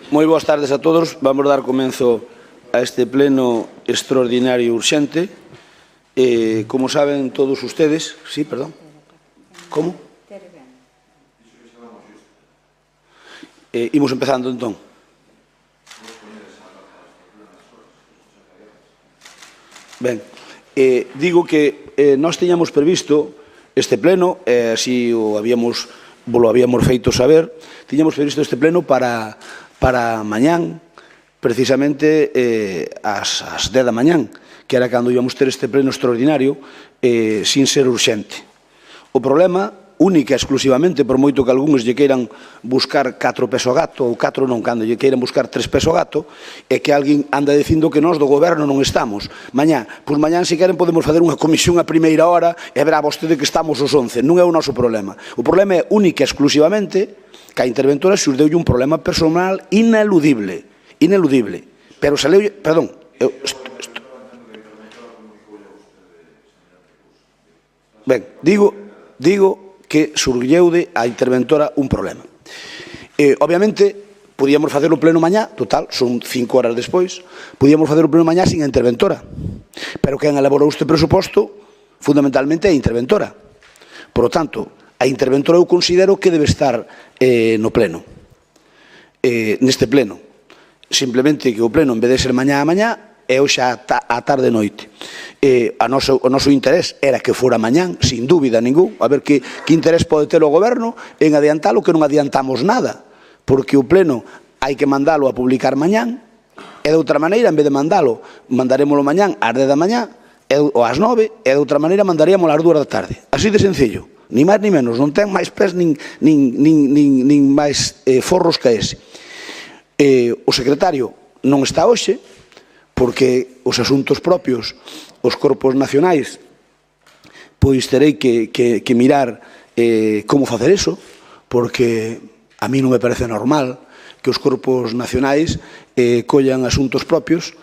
Moi boas tardes a todos. Vamos dar comenzo a este pleno extraordinario urxente. Como saben todos ustedes... Sí, perdón. Como? Imos empezando, entón. Ben, digo que nós teñamos previsto este pleno, así o habíamos feito saber, tiñamos previsto este pleno para mañán, precisamente ás 10 da mañán, que era cando íbamos ter este pleno extraordinario, sin ser urxente. O problema, única e exclusivamente, por moito que algúns lle queiran buscar 4 peso gato, ou 4 non, cando lle queiran buscar 3 peso gato, é que alguén anda dicindo que nós do goberno non estamos. Mañá, pois mañán, se queren, podemos facer unha comisión a primeira hora e verá vostede que estamos os 11. Non é o noso problema. O problema é única e exclusivamente que a interventora xurdeulle un problema personal ineludible. Ineludible. Pero se leu... Perdón. Ben, digo que surgulleude a interventora un problema. Obviamente, podíamos facer o pleno mañá, total, son 5 horas despois, podíamos facer o pleno mañá sin a interventora. Pero quen elaborou este presuposto, fundamentalmente, é a interventora. Por lo tanto, a interventora eu considero que debe estar no pleno, neste pleno. Simplemente que o pleno, en vez de ser mañá a mañá, é hoxe a tarde e noite. O noso interés era que fora mañán, sin dúbida ningún, a ver que interés pode ter o goberno en adiantalo, que non adiantamos nada, porque o pleno hai que mandalo a publicar mañán, e de outra maneira, en vez de mandalo, mandarémolo mañán ás 10 da mañá, ou ás 9, e de outra maneira mandaríamos ás 2 da tarde. Así de sencillo, ni máis ni menos, non ten máis pés nin máis forros que ese. O secretario non está hoxe, porque os asuntos propios, os corpos nacionais, pois terei que mirar como facer eso, porque a mí non me parece normal que os corpos nacionais collan asuntos propios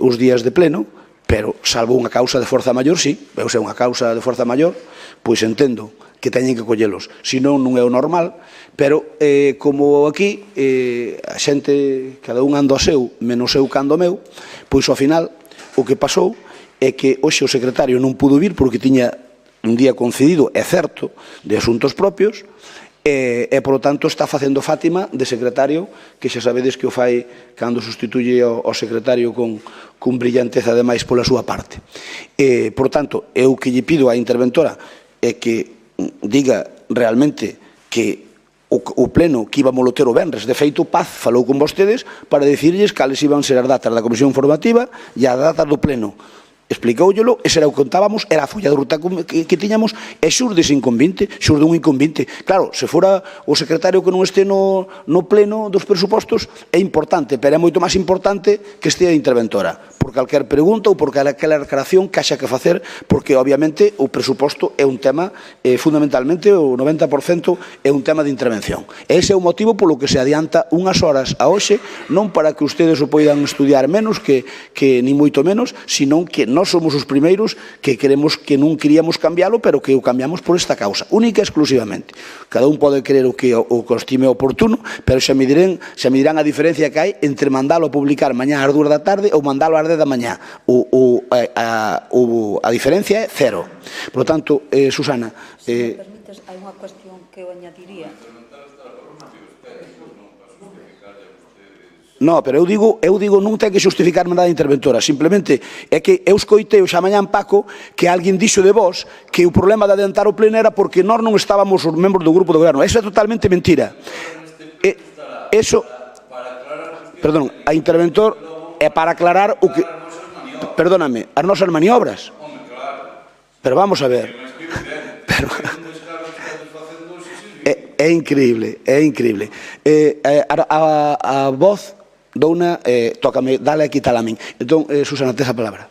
os días de pleno, pero salvo unha causa de forza maior, sí, ou sea, unha causa de forza maior, pois entendo que teñen que collelos, senón non é o normal, pero como aquí a xente, cada un ando a seu, menos eu cando o meu, pois ao final o que pasou é que hoxe o secretario non pudo vir porque tiña un día concedido, é certo, de asuntos propios, e, polo tanto, está facendo Fátima de secretario, que xa sabedes que o fai cando sustituye ao secretario con brillanteza, ademais, pola súa parte. Por tanto, eu que lle pido á interventora é que diga realmente que o pleno que íbamos ter o venres, de feito Paz falou con vostedes para dicirlles cales iban ser as datas da comisión informativa e as datas do pleno. Explicóullelo, ese era o que contábamos, era a folla de ruta que tiñamos, e xurde ese inconvinte, xurde un inconvinte. Claro, se fora o secretario que non este no pleno dos presupostos, é importante, pero é moito máis importante que este a interventora, por calquer pregunta ou por calquera aclaración que haxa que facer, porque, obviamente, o presuposto é un tema, fundamentalmente, o 90% é un tema de intervención. E ese é o motivo polo que se adianta unhas horas a hoxe, non para que ustedes o poidan estudiar menos, que ni moito menos, senón que nós somos os primeiros que queremos, que non queríamos cambiálo, pero que o cambiamos por esta causa, única e exclusivamente. Cada un pode creer o que estime oportuno, pero xa me dirán a diferencia que hai entre mandalo a publicar mañá ás 2 da tarde ou mandalo ás 10 da mañá. A diferencia é cero. Por lo tanto, Susana... Se me permites, hai unha cuestión que eu añadiría. No, pero eu digo, non ten que justificarme nada a interventora, simplemente é que eu escoitei xa mañá en Paco que alguén dixo de vos que o problema de adiantar o pleno era porque nós non estábamos os membros do grupo do goberno. Eso é totalmente mentira. Eso, perdón, a interventor é para aclarar o que... Perdóname, as nosas maniobras. Pero vamos a ver. É increíble, é increíble. A voz douna, tócame, dale aquí tal a min. Entón, Susana, tes a palabra.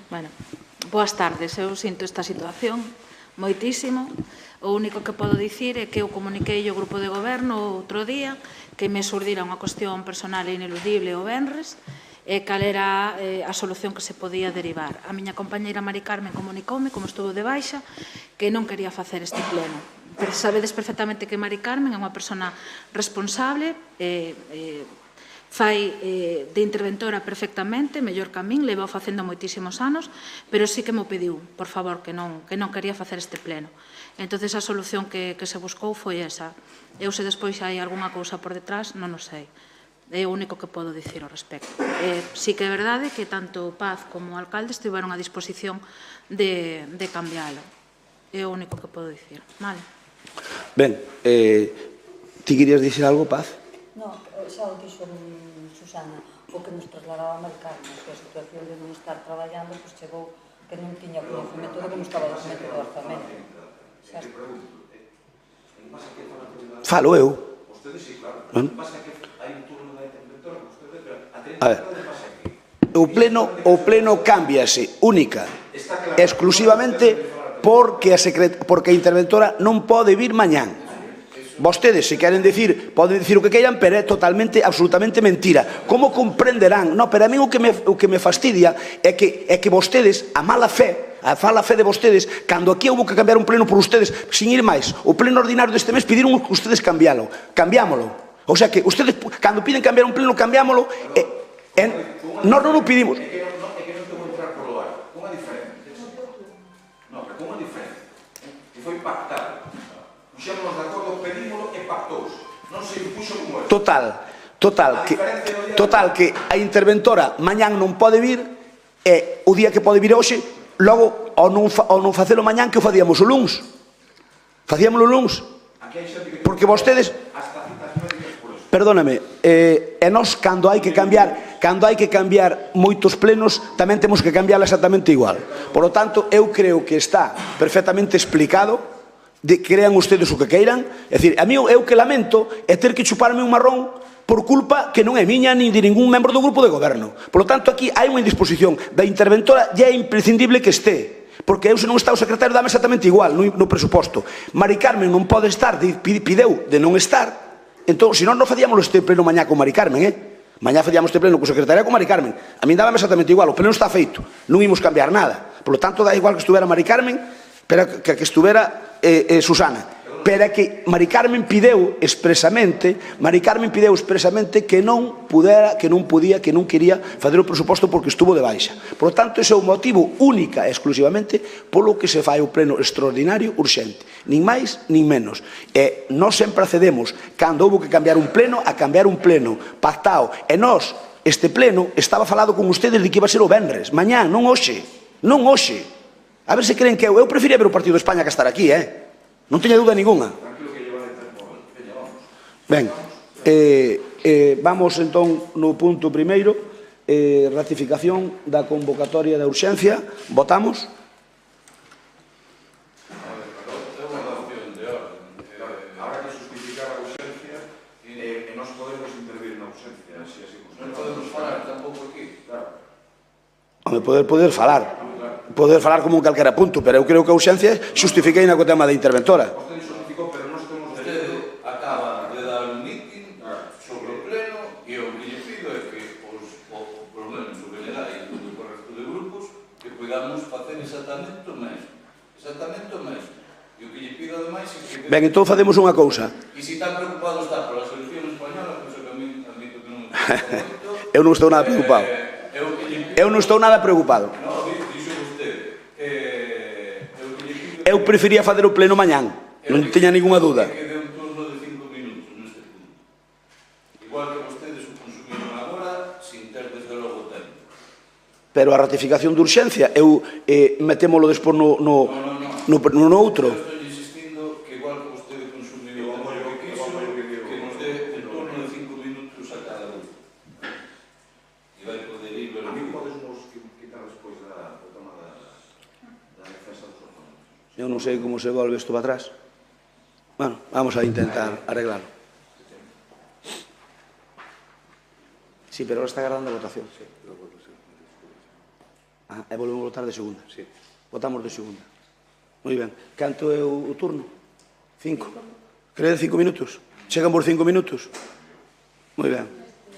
Bueno, boas tardes. Eu sinto esta situación moitísimo. O único que podo dicir é que eu comuniquei ao grupo de goberno outro día que me xurdira unha cuestión personal e ineludible o venres e cal era a solución que se podía derivar. A miña compañeira Mari Carmen comunicoume, como estuvo de baixa, que non quería facer este pleno. Pero sabedes perfectamente que Mari Carmen é unha persona responsable, fai de interventora perfectamente, mellor que a min, leva facendo moitísimos anos, pero sí que me pediu, por favor, que non quería facer este pleno. Entón, a solución que se buscou foi esa. Eu, se despois hai algunha cousa por detrás, non o sei. É o único que podo dicir ao respecto. Sí que é verdade que tanto Paz como o alcalde estiveron a disposición de cambiálo. É o único que podo dicir. Vale. Ben, ti querías dicir algo, Paz? Non, xa o dixo Susana, o que nos trasladaba a Mari Carmen, que a situación de non estar traballando, pois chegou que non tiña conhecimento de como estaba o documento do orzamento. Falo eu. A ver, o pleno cámbiase única exclusivamente porque a interventora non pode vir mañán. Vostedes, se queren dicir, poden dicir o que queiran, pero é totalmente, absolutamente mentira. Como comprenderán? No, pero a mí o que me fastidia é que vostedes, a mala fe de vostedes, cando aquí houve que cambiar un pleno por ustedes, sin ir máis, o pleno ordinario deste mes pediron que ustedes cambiámolo. O sea que ustedes, cando piden cambiar un pleno, cambiámolo. Nós non o pedimos. É que non te vou entrar polo ar. Unha diferencia. Non, pero unha diferencia. Que foi pactado. Puxémonos de acordo, pedímolo e pactouse. Non se impuxo como é. Total, que a interventora mañán non pode vir, e o día que pode vir hoxe, logo, ao non facelo mañán, que o facíamos o luns. Facíamolo o luns. Porque vostedes... Perdóname, e nós, cando hai que cambiar moitos plenos, tamén temos que cambiarla exactamente igual. Por lo tanto, eu creo que está perfectamente explicado, de que crean ustedes o que queiran. É dicir, a mí eu que lamento é ter que chuparme un marrón por culpa que non é miña ni de ningún membro do grupo de goberno. Por lo tanto, aquí hai unha indisposición da interventora e é imprescindible que este. Porque eu, se non está o secretario, dame exactamente igual no presuposto. Mari Carmen non pode estar, pideu de non estar. Entón, se non facíamos este pleno mañá con Mari Carmen, mañá facíamos este pleno con o secretario con Mari Carmen. A min dábame exactamente igual, o pleno está feito, non imos cambiar nada. Por lo tanto, dá igual que estuvera Mari Carmen, pero que estuvera Susana. Pero que Mari Carmen pideu expresamente que non quería facer o presuposto porque estuvo de baixa. Por lo tanto, ese é o motivo única e exclusivamente polo que se fai o pleno extraordinario urxente. Nin máis, nin menos. E nós sempre accedemos, cando houve que cambiar un pleno, a cambiar un pleno pactado. E nós, este pleno, estaba falado con ustedes de que iba a ser o venres. Mañán, non hoxe. Non hoxe. A ver se creen que eu prefiría ver o Partido de España que estar aquí, non teña dúda ninguna. Ben, vamos entón no punto primeiro, ratificación da convocatoria da urxencia. Votamos. Habrá que justificar a urxencia e nós podemos intervir na urxencia. Non podemos falar tampouco aquí. Poder falar. Poder falar como en calquera punto, pero eu creo que a urxencia xustifiquei na co tema da interventora. Vostede xustificou, pero nós temos Vostede acaba de dar un mitin sobre o pleno e o que lle pido é que, polo menos o general e o resto de grupos, que podamos facer exactamente o mesmo. Exactamente o mesmo. E o que lle pido ademais é que... Ben, entón facemos unha cousa. E se tan preocupado está pola selección española, pois que a mí admito que non me preocupa moito... Eu non estou nada preocupado. Eu non estou nada preocupado. Eu prefería fazer o pleno mañán, non teña ninguna dúda. Que dé un turno de 5 minutos neste punto. Igual que vostedes o consumiron agora, sin ter desde logo tempo. Pero a ratificación de urxencia, eu metémolo despois no outro. Estou insistindo que igual que vostede consumiu o tempo que quiso, que nos dé un turno de 5 minutos a cada grupo. E vai poder ir ver o grupo. Podemos quitar despois da toma da defensa dos ordenamentos. Eu non sei como se volve isto para atrás. Bueno, vamos a intentar arreglarlo. Sí, pero ahora está agardando a votación. E volvemos a votar de segunda. Votamos de segunda. Moi ben. Canto é o turno? 5. Queren 5 minutos? Chegan por 5 minutos? Moi ben.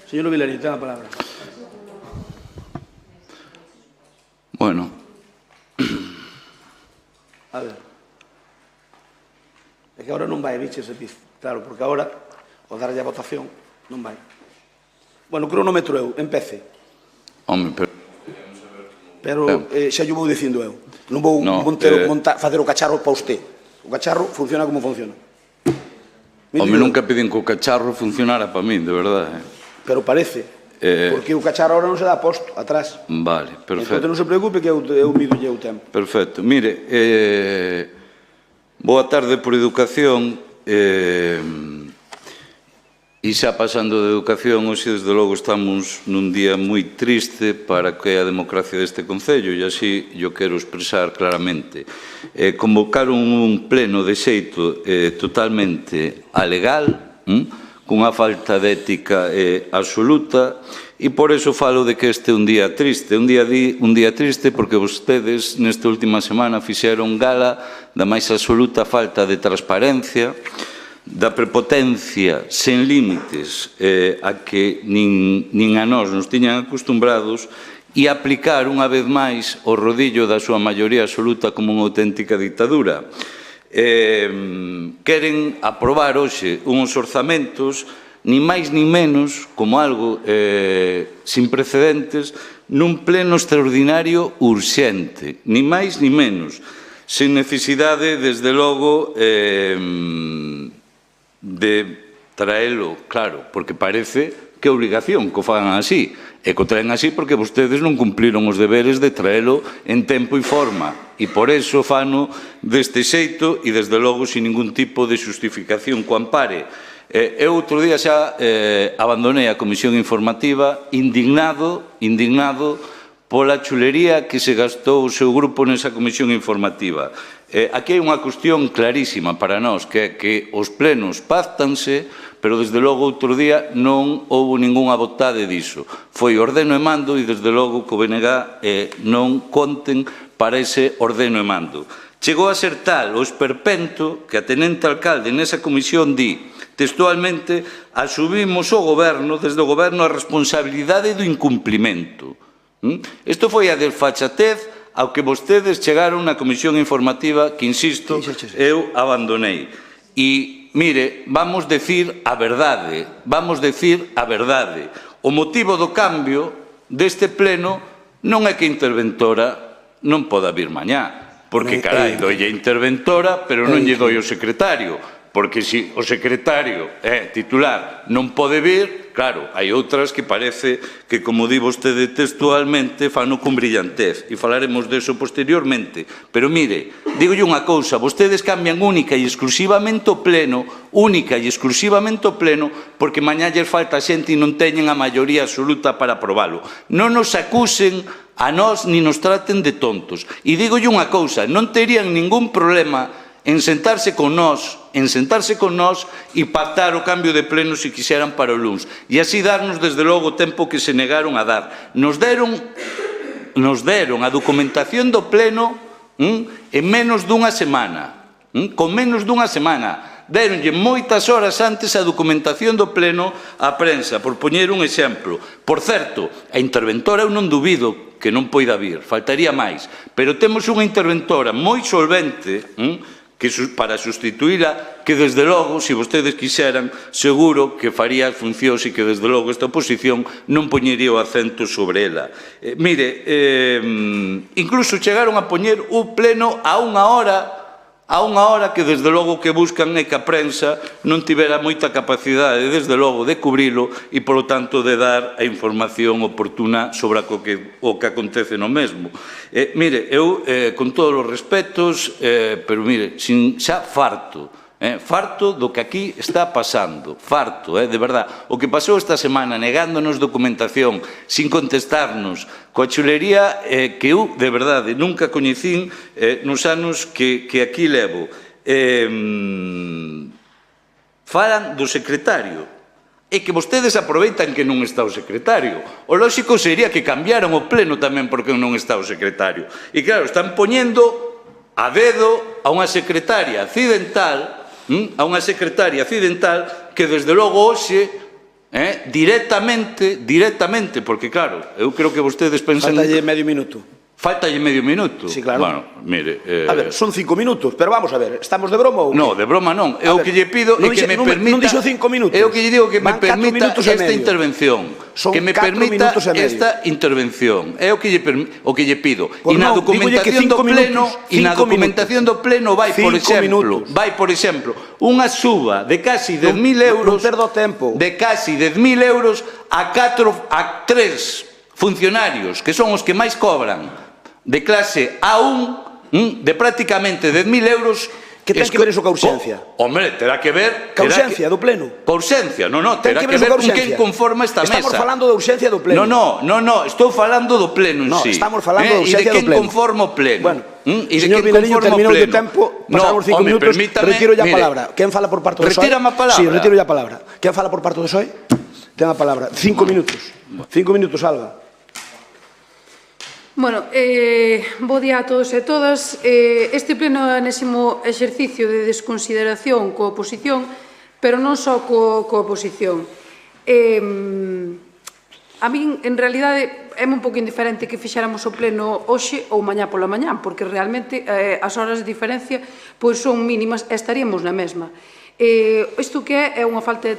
Señor Vilarín, ten a palabra. Bueno. A ver. É que agora non vai, biches, claro, porque agora, ao darlle a votación, non vai. Bueno, cronómetro eu, empece. Home, Pero xa yo vou dicindo eu. Non vou facer o cacharro para usted. O cacharro funciona como funciona. Home, nunca piden que o cacharro funcionara para min, de verdade. Pero parece. Porque o cacharro ahora non se dá posto, atrás. Vale, perfecto. Entón non se preocupe que eu midolle o tempo. Perfecto. Mire, boa tarde por educación. E xa pasando de educación, hoxe, desde logo, estamos nun día moi triste para que a democracia deste Concello, e así yo quero expresar claramente. Convocaron un pleno de xeito totalmente alegal, cunha falta de ética absoluta, e por eso falo de que este é un día triste. Un día triste porque vostedes nesta última semana fixeron gala da máis absoluta falta de transparencia, da prepotencia sen límites a que nin a nós nos tiñan acostumbrados, e aplicar unha vez máis o rodillo da súa maioría absoluta como unha auténtica ditadura. Queren aprobar hoxe uns orzamentos ni máis ni menos como algo sin precedentes nun pleno extraordinario urxente, ni máis ni menos, sen necesidade, desde logo, de traelo, claro, porque parece que é obrigación que o fagan así, e que o traen así porque vostedes non cumpliron os deberes de traelo en tempo e forma, e por eso fano deste xeito e desde logo sin ningún tipo de xustificación co ampare. Eu outro día xa abandonei a comisión informativa indignado pola chulería que se gastou o seu grupo nesa comisión informativa. Aquí hai unha cuestión clarísima para nós, que é que os plenos pactanse, pero desde logo outro día non houve ningunha vontade diso. Foi ordeno e mando e desde logo que o BNG non conten para ese ordeno e mando. Chegou a ser tal o esperpento que a tenente alcalde nesa comisión di textualmente: asumimos o goberno, desde o goberno, a responsabilidade do incumplimento. Isto foi a desfachatez ao que vostedes chegaron na comisión informativa que, insisto, eu abandonei. E, mire, vamos decir a verdade, O motivo do cambio deste pleno non é que a interventora non poda vir mañá, porque, carai, dolle a interventora, pero non lle doi o secretario, porque se o secretario titular non pode vir, claro, hai outras que parece que, como di vostede textualmente, fano con brillantez, e falaremos deso posteriormente. Pero mire, digolle unha cousa, vostedes cambian única e exclusivamente o pleno, porque mañá lles falta xente e non teñen a maioría absoluta para aprobalo. Non nos acusen a nós ni nos traten de tontos. E digolle unha cousa, non terían ningún problema en sentarse con nós e pactar o cambio de pleno se quixeran para o luns. E así darnos, desde logo, o tempo que se negaron a dar. Nos deron a documentación do pleno en menos dunha semana. Con menos dunha semana. Deronlle moitas horas antes a documentación do pleno á prensa, por poñer un exemplo. Por certo, a interventora eu non dubido que non poida vir, faltaría máis, pero temos unha interventora moi solvente, que para sustituíla, que desde logo, se vostedes quixeran, seguro que faría as funcións e que desde logo esta oposición non poñería o acento sobre ela. Mire, incluso chegaron a poñer un pleno a unha hora que desde logo que buscan é que a prensa non tivera moita capacidade, desde logo, de cubrilo e, polo tanto, de dar a información oportuna sobre o que acontece no mesmo. Mire, eu, con todos os respetos, pero mire, xa farto do que aquí está pasando, farto, de verdad. O que pasou esta semana negándonos documentación, sin contestarnos, coa chulería que eu, de verdade, nunca coñecín nos anos que aquí levo. Falan do secretario, e que vostedes aproveitan que non está o secretario. O lóxico sería que cambiaran o pleno tamén porque non está o secretario. E claro, están poñendo a dedo a unha secretaria accidental, que desde logo hoxe, directamente, porque claro, eu creo que vostedes pensan... Faltalle medio minuto. Faltalle medio minuto. Sí, claro. Bueno, mire... A ver, son 5 minutos, pero vamos a ver, estamos de broma ou... No, de broma non. É o que lle pido é que me permita... Non dixo 5 minutos. É o que lle digo que me Van 4 permita minutos e esta medio. intervención. Son Que me 4 permita minutos e medio. esta intervención. É o que lle pido. Pois E na non, dígolle que documentación do 5 pleno, minutos, e na 5 documentación do pleno vai, por 5 exemplo, unha suba de casi 10.000 euros... Non perdo tempo. De casi 10.000 euros a 3 funcionarios, que son os que máis cobran, de clase A1, de prácticamente 10.000 euros. Que ten que ver iso ca urxencia? Hombre, terá que ver... Ca urxencia do pleno? Ca urxencia, non, terá que ver ver iso ca con quen urxencia? conforma esta mesa. Estamos falando da urxencia do pleno. No, estou falando do pleno en No, sí. estamos falando da urxencia do pleno. E de quen conforma o pleno. Bueno, e de señor quen Vilariño, conforma o terminou de pleno. tempo, pasamos 5 minutos, retiro ya a palabra. Quen fala por parte do PSOE? Retírame a palabra. Sí, retiro ya a palabra. Quen fala por parte do PSOE? Ten a palabra. 5 minutos. 5 minutos, Alba. Bueno, bo día a todos e todas. Este pleno é o enésimo exercicio de desconsideración coa oposición, pero non só coa oposición. A min, en realidade, é un pouco indiferente que fixéramos o pleno hoxe ou mañá pola mañá, porque realmente as horas de diferencia pois son mínimas e estaríamos na mesma. Isto que é unha falta de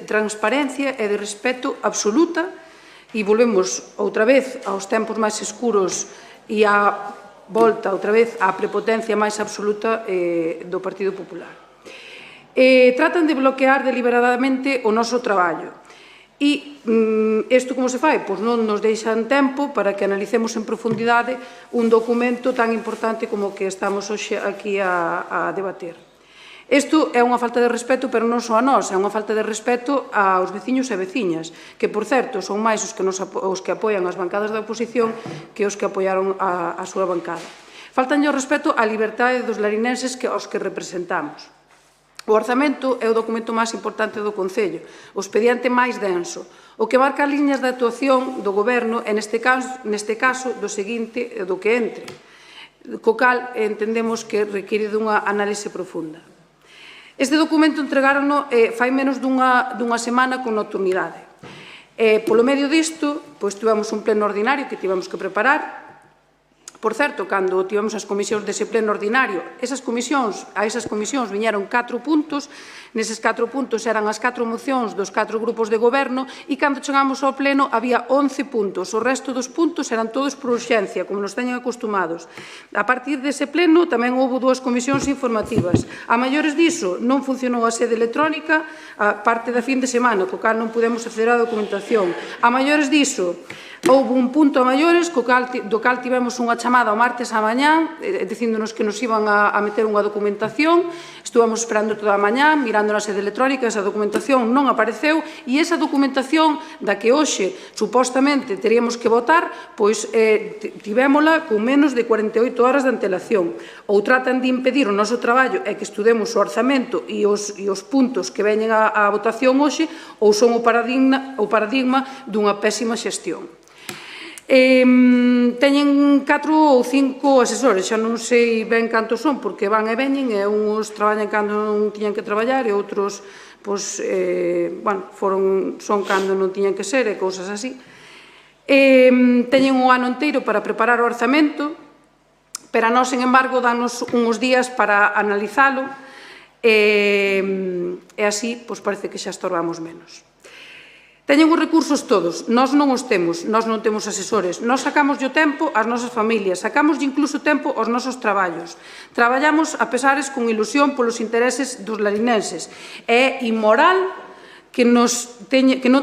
transparencia e de respeto absoluta. E volvemos outra vez aos tempos máis escuros e a volta outra vez á prepotencia máis absoluta do Partido Popular. Tratan de bloquear deliberadamente o noso traballo. E isto como se fai? Pois non nos deixan tempo para que analicemos en profundidade un documento tan importante como o que estamos hoxe aquí a debater. Isto é unha falta de respeto, pero non só a nós, é unha falta de respeto aos veciños e veciñas, que, por certo, son máis os que apoian as bancadas da oposición que os que apoiaron a súa bancada. Faltanlle o respeto á liberdade dos larinenses aos que representamos. O orzamento é o documento máis importante do Concello, o expediente máis denso, o que marca as liñas de actuación do Goberno e, neste caso, do seguinte, do que entre, co cal entendemos que require dunha análise profunda. Este documento entregárono fai menos dunha semana con nocturnidade. Polo medio disto, pois tivemos un pleno ordinario que tivemos que preparar. Por certo, cando tivemos as comisións dese pleno ordinario, a esas comisións viñeron 4 puntos, neses 4 puntos eran as 4 mocións dos 4 grupos de goberno e cando chegamos ao pleno había 11 puntos. O resto dos puntos eran todos por urxencia, como nos teñen acostumados. A partir dese pleno tamén houve 2 comisións informativas. A maiores diso non funcionou a sede electrónica a parte da fin de semana, co cal non pudemos acceder á documentación. A maiores diso, houve un punto a maiores do cal tivemos unha chamada o martes á mañá dicíndonos que nos iban a meter unha documentación. Estuvamos esperando toda a mañá mirando na sede electrónica, esa documentación non apareceu e esa documentación da que hoxe supostamente teríamos que votar, pois tivémola con menos de 48 horas de antelación. Ou tratan de impedir o noso traballo e que estudemos o orzamento e os puntos que veñen á votación hoxe, ou son o paradigma dunha pésima xestión. Teñen 4 ou 5 asesores, xa non sei ben cantos son, porque van e veñen, e uns traballan cando non tiñan que traballar, e outros, son cando non tiñan que ser, e cousas así. Teñen un ano inteiro para preparar o orzamento, pero a nós, sen embargo, danos uns días para analizalo, e así, parece que xa estorbamos menos. Teñen os recursos todos, nós non os temos, nós non temos asesores, nós sacamos o tempo ás nosas familias, sacamos incluso tempo aos nosos traballos. Traballamos a pesares con ilusión polos intereses dos larinenses. É inmoral que non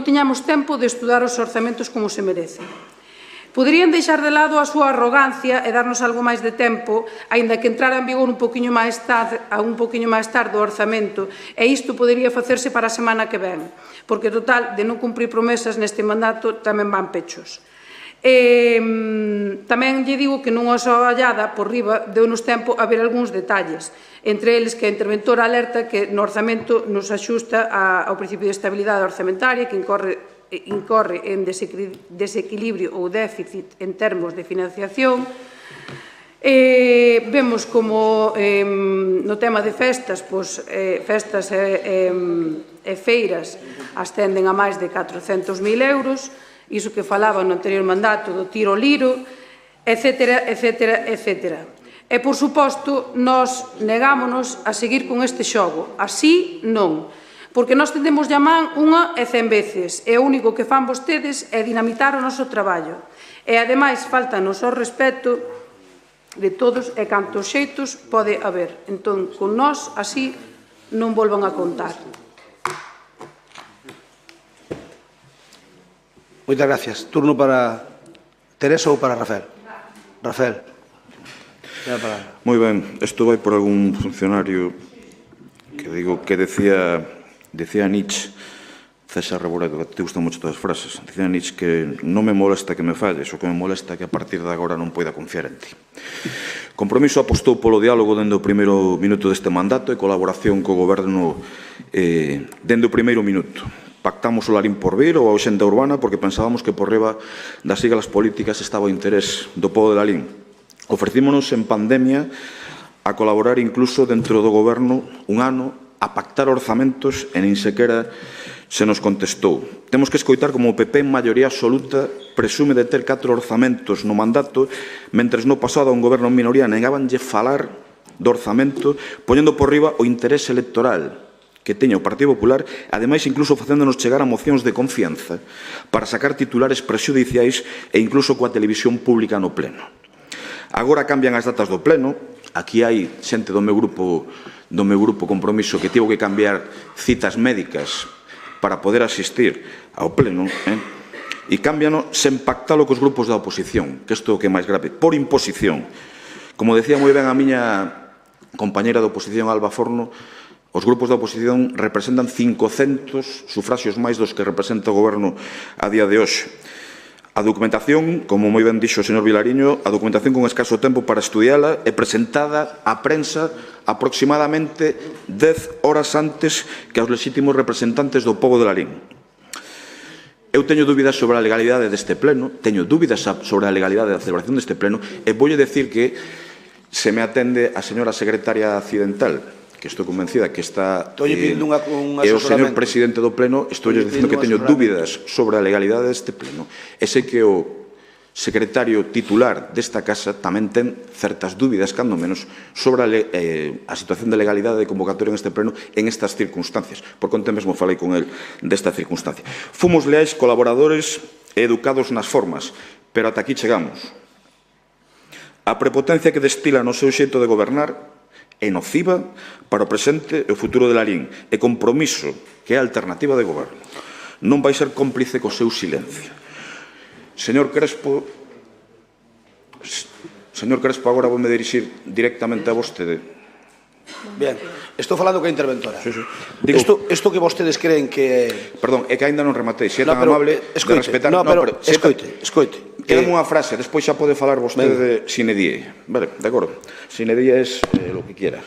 teñamos tempo de estudar os orzamentos como se merecen. Poderían deixar de lado a súa arrogancia e darnos algo máis de tempo, aínda que entrara en vigor un poquinho máis tarde o orzamento, e isto podería facerse para a semana que ven, porque, total, de non cumprir promesas neste mandato tamén van pechos. Tamén lle digo que nunha soa ollada por riba deu-nos tempo a ver algúns detalles, entre eles que a interventora alerta que no orzamento nos axusta ao principio de estabilidade orzamentaria, que incorre en desequilibrio ou déficit en termos de financiación. Vemos como no tema de festas, festas e feiras ascenden a máis de 400.000 euros, iso que falaba no anterior mandato do tiro ao liro, etcétera, etcétera, etcétera. E, por suposto, nós negámonos a seguir con este xogo. Así, non. Porque nós tendemos a man unha e 100 veces, e o único que fan vostedes é dinamitar o noso traballo. E, ademais, faltanos o respeto de todos e cantos xeitos pode haber. Entón, con nós, así, non volvan a contar. Moitas gracias. Turno para Teresa ou para Rafael? Rafael. Moi ben, isto vai por algún funcionario que digo que decía Nietzsche, César Reboredo, que te gustan moito todas as frases, decía Nietzsche que non me molesta que me falles, o que me molesta que a partir de agora non poida confiar en ti. Compromiso apostou polo diálogo dende o primeiro minuto deste mandato e colaboración co Goberno dende o primeiro minuto. Pactamos o Larín por vir ou a Oxenda Urbana porque pensábamos que por riba das siglas políticas estaba o interés do pobo de Lalín. Ofrecímonos en pandemia a colaborar incluso dentro do Goberno un ano a pactar orzamentos e nin sequera se nos contestou. Temos que escoitar como o PP en maioría absoluta presume de ter 4 orzamentos no mandato, mentres no pasado a un goberno en minoría negábanlle falar do orzamento, poñendo por riba o interés electoral que teña o Partido Popular, ademais incluso facéndonos chegar a mocións de confianza para sacar titulares prexudiciais e incluso coa televisión pública no pleno. Agora cambian as datas do pleno, aquí hai xente do meu grupo Compromiso que tivo que cambiar citas médicas para poder asistir ao pleno, e cámbiano sen pactalo cos grupos da oposición, que isto é o que é máis grave, por imposición. Como decía moi ben a miña compañeira da oposición, Alba Forno, os grupos da oposición representan 500 sufraxios máis dos que representa o Goberno a día de hoxe. A documentación, como moi ben dixo o señor Vilariño, a documentación con escaso tempo para estudiala é presentada á prensa aproximadamente 10 horas antes que aos lexítimos representantes do pobo de Lalín. Eu teño dúbidas sobre a legalidade deste pleno, teño dúbidas sobre a legalidade da celebración deste pleno, e voulle decir que se me atende a señora secretaria accidental, que estou convencida que está e o señor presidente do pleno, estou dicindo que teño dúbidas sobre a legalidade deste pleno, e sei que o secretario titular desta casa tamén ten certas dúbidas, cando menos, sobre a situación de legalidade de convocatoria en este pleno en estas circunstancias, porque onte mesmo falei con el desta circunstancia. Fomos leais, colaboradores e educados nas formas, pero ata aquí chegamos. A prepotencia que destila no seu xeito de gobernar é nociva para o presente e o futuro de Lalín, e Compromiso, que é a alternativa de goberno, non vai ser cómplice co seu silencio. Señor Crespo, agora vou me dirixir directamente a vostede. Bien, estou falando coa interventora. Sí. Isto que vostedes creen que... Perdón, é que ainda non rematei. Se é tan amable de respetar... Escoite. Quedame unha frase, despois xa pode falar vostede de sine die. Vale, de acordo. Sine die é lo que quiera.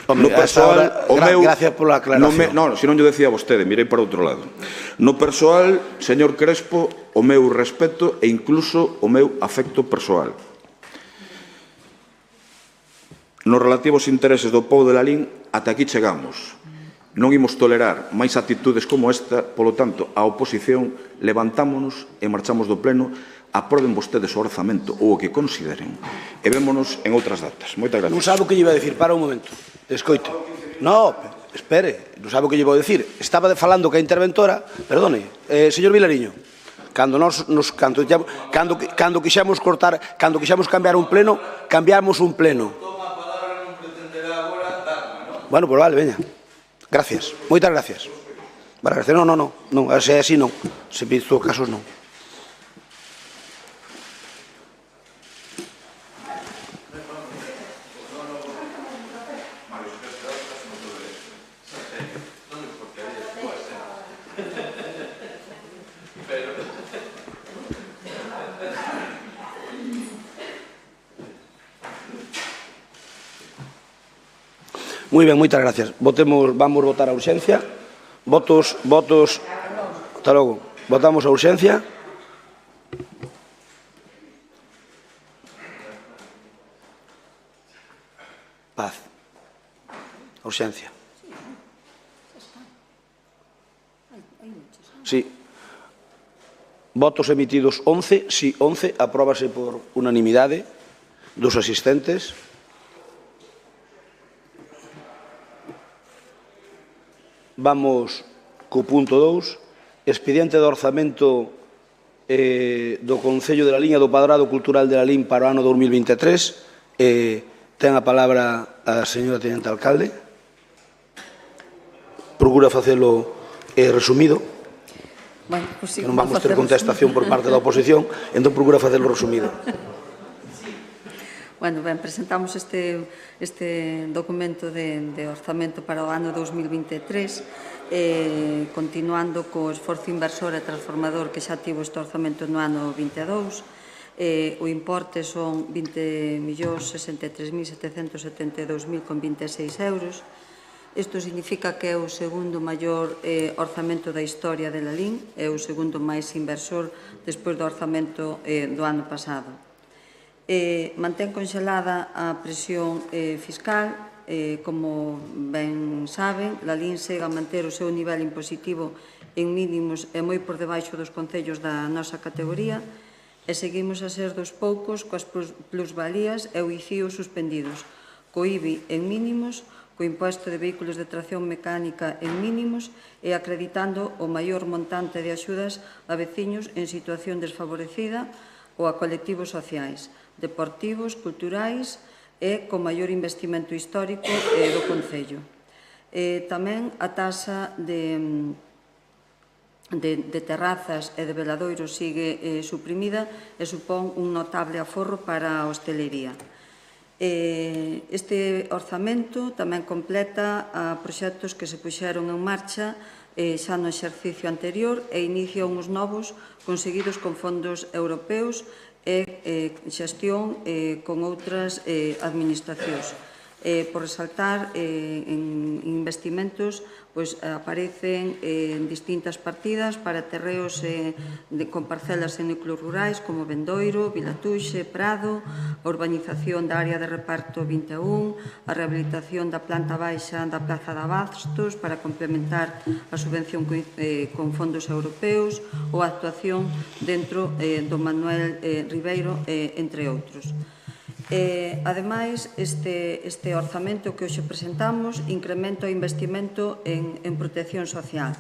No persoal, gracias pola aclaración. Non, se non yo decía vostede, mirei para outro lado. No persoal, señor Crespo, o meu respeto e incluso o meu afecto persoal. Nos relativos intereses do pobo de Lalín, ata aquí chegamos. Non imos tolerar máis actitudes como esta, polo tanto, a oposición levantámonos e marchamos do pleno, aproben vostedes o orzamento ou o que consideren e vémonos en outras datas. Moitas gracias. Non sabe o que lle iba a decir, para un momento. Escoite. Non, espere, non sabe o que lle vou a decir. Estaba falando que a interventora, perdone, señor Vilariño, cando quixemos cortar, cando quixemos cambiar un pleno, cambiamos un pleno. Bueno, pues vale, veña. Gracias, moitas gracias. Non, se é así non. Se visto casos non. Moi ben, moitas gracias. Vamos votar a urxencia. Votos. Hasta logo. Votamos a urxencia. Paz. A urxencia. Sí. Votos emitidos 11, sí 11, apróbase por unanimidade dos asistentes. Vamos co punto 2, expediente de orzamento do Concello de la Liña do Padrado Cultural de la LIN para o ano 2023. Ten a palabra a señora Tenente Alcalde. Procura facelo resumido. Bueno, pues sí, que non vamos ter contestación por parte da oposición, entón procura facelo resumido. Bueno, ben, presentamos este documento de orzamento para o ano 2023, continuando co esforzo inversor e transformador que xa tivo este orzamento no ano 22. O importe son 20.063.772.26 euros. Isto significa que é o segundo maior orzamento da historia de la LIN, é o segundo máis inversor despois do orzamento do ano pasado. Mantén conxelada a presión fiscal, como ben saben, la LIN segue a manter o seu nivel impositivo en mínimos e moi por debaixo dos concellos da nosa categoría, e seguimos a ser dos poucos coas plusvalías e o ICIO suspendidos, co IBI en mínimos, co imposto de vehículos de tracción mecánica en mínimos e acreditando o maior montante de axudas a veciños en situación desfavorecida ou a colectivos sociais, deportivos, culturais e co maior investimento histórico do Concello. Tamén a taxa de terrazas e de veladoiros sigue suprimida e supón un notable aforro para a hostelería. Este orzamento tamén completa a proxectos que se puxeron en marcha xa no exercicio anterior e inicia uns novos conseguidos con fondos europeos e xestión con outras administracións. Por resaltar, en investimentos aparecen en distintas partidas para terreos con parcelas en núcleos rurais como Bendoiro, Vilatuxe, Prado, a urbanización da área de reparto 21, a rehabilitación da planta baixa da Plaza de Abastos para complementar a subvención con fondos europeos ou a actuación dentro do Manuel Ribeiro, entre outros. Ademais, este orzamento que hoxe presentamos incrementa o investimento en protección social.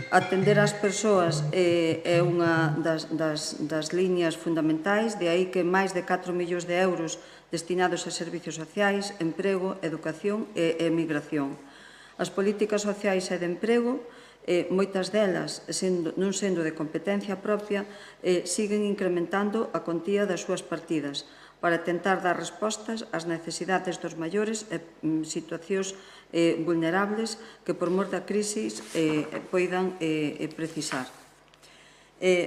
Atender ás persoas é unha das liñas fundamentais, de aí que máis de 4 millóns de euros destinados a servicios sociais, emprego, educación e emigración. As políticas sociais e de emprego, moitas delas non sendo de competencia propia, siguen incrementando a contía das súas partidas, para tentar dar respostas ás necesidades dos maiores e situacións vulnerables que por mor da crise poidan precisar.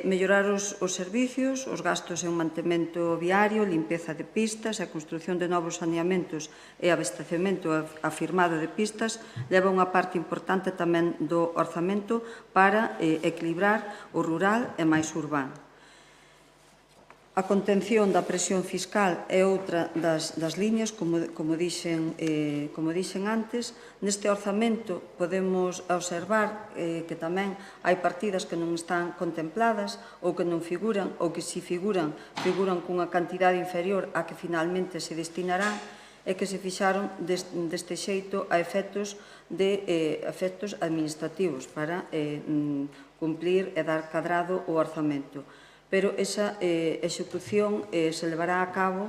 Mellorar os servicios, os gastos en mantemento viario, limpeza de pistas, a construción de novos saneamentos e abastecemento afirmado de pistas leva unha parte importante tamén do orzamento para equilibrar o rural e máis urbano. A contención da presión fiscal é outra das liñas, como dixen antes. Neste orzamento podemos observar que tamén hai partidas que non están contempladas ou que non figuran, ou que si figuran cunha cantidade inferior a que finalmente se destinarán e que se fixaron deste xeito a efectos administrativos para cumplir e dar cadrado o orzamento. Pero esa execución se levará a cabo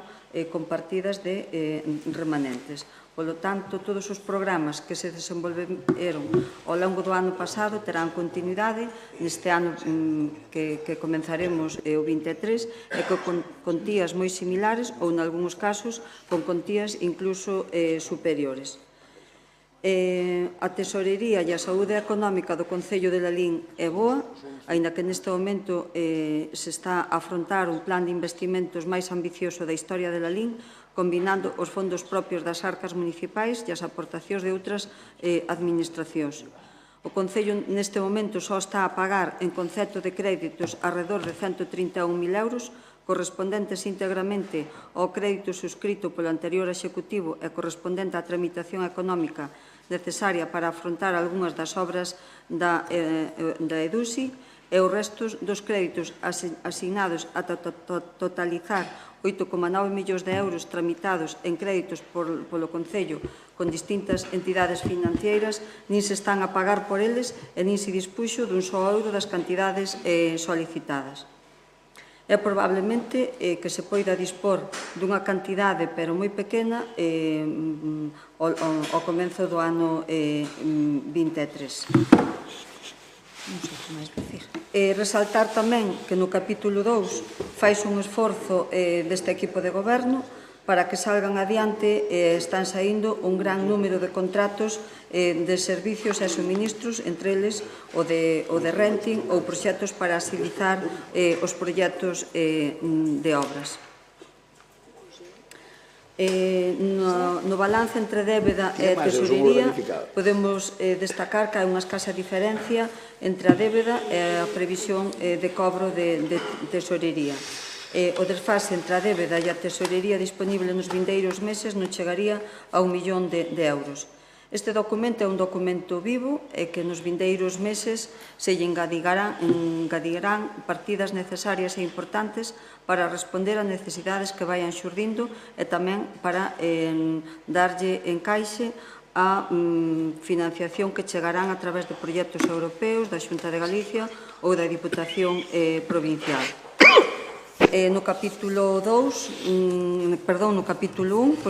con partidas de remanentes. Polo tanto, todos os programas que se desenvolveron ao longo do ano pasado terán continuidade neste ano que comenzaremos o 23 e con contías moi similares ou, nalgúns casos, con contías incluso superiores. A tesorería e a saúde económica do Concello de Lalín é boa, aínda que neste momento se está a afrontar un plan de investimentos máis ambicioso da historia de Lalín, combinando os fondos propios das arcas municipais e as aportacións de outras administracións. O Concello neste momento só está a pagar en concepto de créditos arredor de 131.000 euros, correspondentes íntegramente ao crédito suscrito polo anterior executivo e correspondente á tramitación económica necesaria para afrontar algunhas das obras da EDUSI, e os restos dos créditos asignados a totalizar 8,9 millóns de euros tramitados en créditos polo Concello con distintas entidades financeiras nin se están a pagar por eles e nin se dispuxo dun só euro das cantidades solicitadas. É probablemente que se poida dispor dunha cantidade, pero moi pequena, ao comenzo do ano 23. Non sei que máis dicir. Resaltar tamén que no capítulo 2 fais un esforzo deste equipo de goberno para que salgan adiante, están saindo un gran número de contratos de servicios e suministros, entre eles o de renting ou proxectos para agilizar os proxectos de obras. No balance entre débeda e tesorería podemos destacar que hai unha escasa diferencia entre a débeda e a previsión de cobro de tesorería. O desfase entre a débeda e a tesorería disponible nos vindeiros meses non chegaría a 1 millón de euros. Este documento é un documento vivo e que nos vindeiros meses se lle engadirán partidas necesarias e importantes para responder ás necesidades que vayan xurdindo e tamén para darlle encaixe a financiación que chegarán a través de proxectos europeos da Xunta de Galicia ou da Diputación Provincial. No capítulo 1,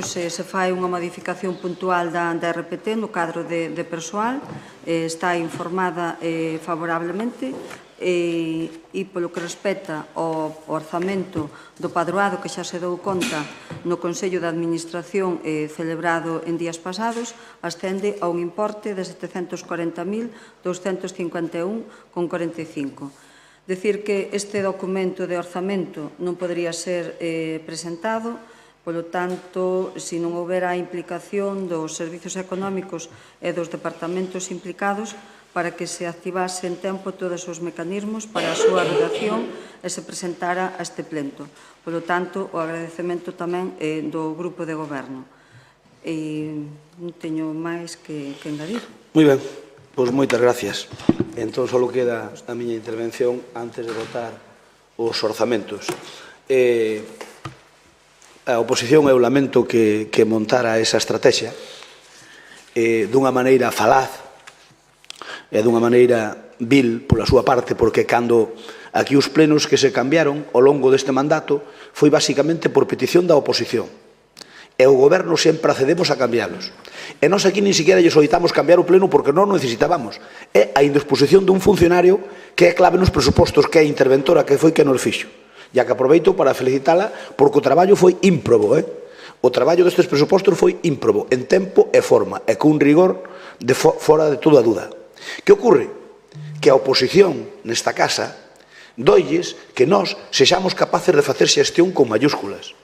se fai unha modificación puntual da RPT no cadro de persoal, está informada favorablemente e polo que respecta ao orzamento do padroado que xa se dou conta no Consello de Administración celebrado en días pasados, ascende a un importe de 740.251,45. Decir que este documento de orzamento non podería ser presentado, polo tanto, se non houbera a implicación dos servizos económicos e dos departamentos implicados para que se activase en tempo todos os mecanismos para a súa redacción e se presentara a este pleno. Polo tanto, o agradecemento tamén do Grupo de Goberno. Non teño máis que engadir. Moi ben. Pois moitas gracias. Entón, só queda a miña intervención antes de votar os orzamentos. A oposición, eu lamento que montara esa estrategia dunha maneira falaz e dunha maneira vil pola súa parte, porque cando aquí os plenos que se cambiaron ao longo deste mandato foi basicamente por petición da oposición. E o goberno sempre accedemos a cambiarlos. E nós aquí nin siquiera lle solicitamos cambiar o pleno porque non o necesitábamos. É a indisposición dun funcionario que é clave nos presupostos, que é a interventora, que foi que nos fixo. E que aproveito para felicitala porque o traballo foi ímprobo. O traballo destes presupostos foi ímprobo, en tempo e forma, e con rigor fora de toda a dúda. Que ocorre? Que a oposición nesta casa doilles que nós sexamos capaces de facer xestión con mayúsculas.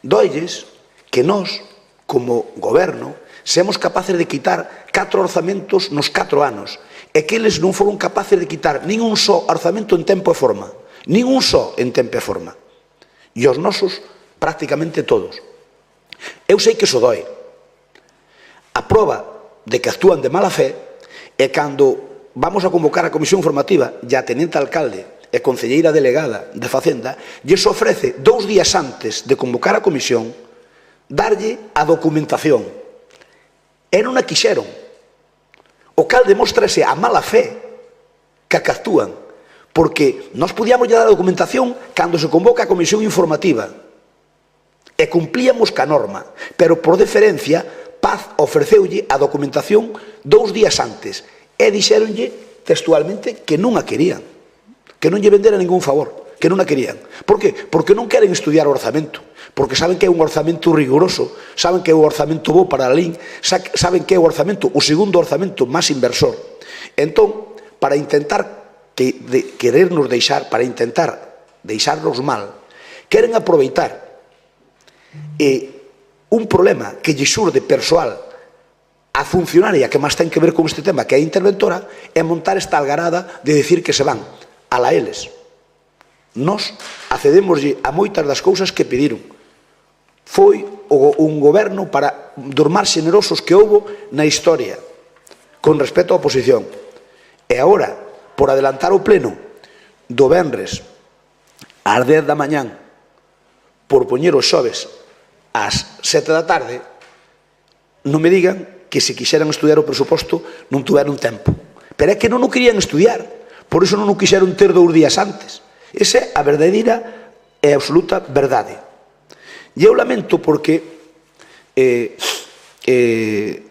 Doilles que nós, como goberno, semos capaces de quitar 4 orzamentos nos 4 anos e que eles non foron capaces de quitar nin un só orzamento en tempo e forma. Nin un só en tempo e forma. E os nosos, prácticamente todos. Eu sei que iso doi. A proba de que actúan de mala fe é cando vamos a convocar a comisión formativa e a tenente alcalde e concelleira delegada de Facenda lles ofrece 2 días antes de convocar a comisión darlle a documentación. E non a quixeron. O cal demóstrase a mala fe que actúan, porque nós podíamos dar a documentación cando se convoca a comisión informativa e cumplíamos ca norma, pero por deferencia Paz ofreceulle a documentación 2 días antes e dixéronlle textualmente que non a querían, que non lle vendera ningún favor, que non a querían. Por que? Porque non queren estudiar o orzamento, porque saben que é un orzamento riguroso, saben que é un orzamento bo para a LIN, saben que é o orzamento, o segundo orzamento máis inversor. Entón, para intentar querernos deixar, para intentar deixarnos mal, queren aproveitar un problema que lle xurde persoal a funcionaria que máis ten que ver con este tema, que é a interventora, é montar esta algarada de decir que se van a la eles. Nós accedémoslle a moitas das cousas que pediron. Foi un goberno para dos máis xenerosos que houbo na historia, con respecto á oposición. E agora, por adelantar o pleno do venres ás 10 da mañán por poñer os xoves ás 7 da tarde, non me digan que se quixeran estudiar o presuposto non tuveron tempo. Pero é que non o querían estudiar, por iso non o quixeron ter 2 días antes. Esa é a verdadeira e absoluta verdade. E eu lamento porque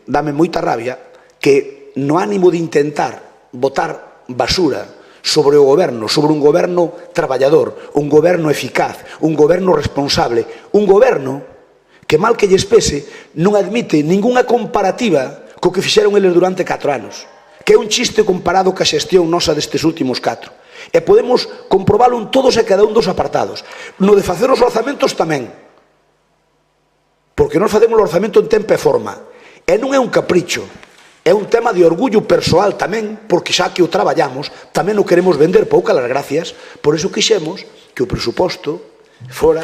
dame moita rabia que no ánimo de intentar botar basura sobre o goberno, sobre un goberno traballador, un goberno eficaz, un goberno responsable, un goberno que mal que lles pese non admite ningunha comparativa co que fixeron eles durante 4 anos, que é un chiste comparado ca xestión nosa destes últimos 4. E podemos comprobalo en todos e cada un dos apartados. No de facer os orzamentos tamén, porque nós facemos o orzamento en tempo e forma, e non é un capricho. É un tema de orgullo persoal tamén, porque xa que o traballamos, tamén o queremos vender poucas as gracias, por iso quixemos que o presuposto fora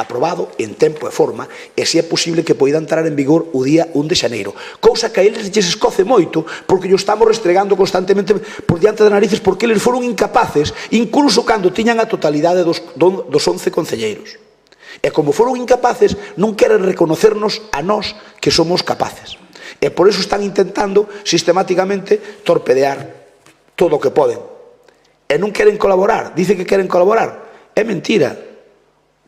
aprobado en tempo e forma, e se é posible que poida entrar en vigor o día 1 de xaneiro. Cousa que a eles lles escoce moito, porque yo estamos restregando constantemente por diante de narices, porque eles foron incapaces, incluso cando tiñan a totalidade dos 11 concelleiros. E como foron incapaces, non queren reconocernos a nós que somos capaces. E por iso están intentando sistemáticamente torpedear todo o que poden. E non queren colaborar, dicen que queren colaborar. É mentira.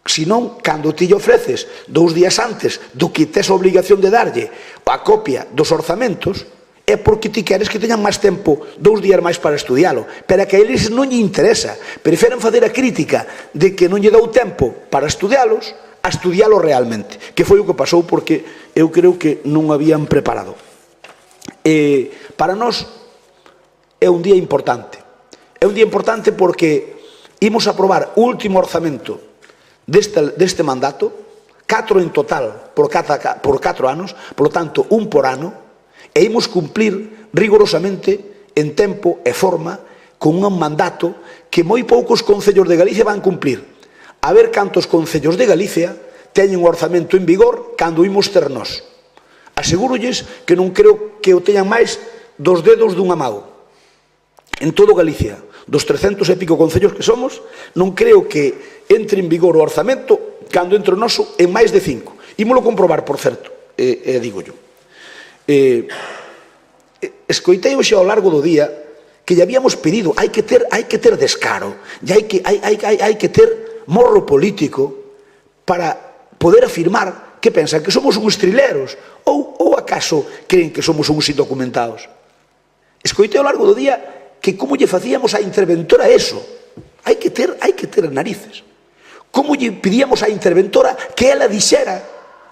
Senón, cando ti lle ofreces 2 días antes do que tes a obligación de darlle a copia dos orzamentos, é porque ti queres que teñan máis tempo, 2 días máis para estudialo. Pero a que a eles non lle interesa. Preferen facer a crítica de que non lle dou tempo para estudialos a estudialo realmente, que foi o que pasou porque eu creo que non o habían preparado. Para nós é un día importante. É un día importante porque imos aprobar o último orzamento deste mandato, 4 en total por 4 anos, por lo tanto, un por ano, e imos cumplir rigorosamente en tempo e forma con un mandato que moi poucos concellos de Galicia van cumplir. A ver cantos concellos de Galicia teñen o orzamento en vigor cando imos ter nós. Asegúrolles que non creo que o teñan máis dos dedos dunha mão. En todo Galicia, dos 300 e pico concellos que somos, non creo que entre en vigor o orzamento cando entre o noso en máis de 5. Ímolo comprobar, por certo, digo yo. Escoitei hoxe ao largo do día que lle habíamos pedido, hai que ter descaro, e hai que ter morro político para poder afirmar que pensan que somos uns trileros ou acaso creen que somos uns indocumentados. Escoitei ao largo do día que como lle facíamos a interventora eso. Hai que ter narices. Como lle pedíamos a interventora que ela dixera,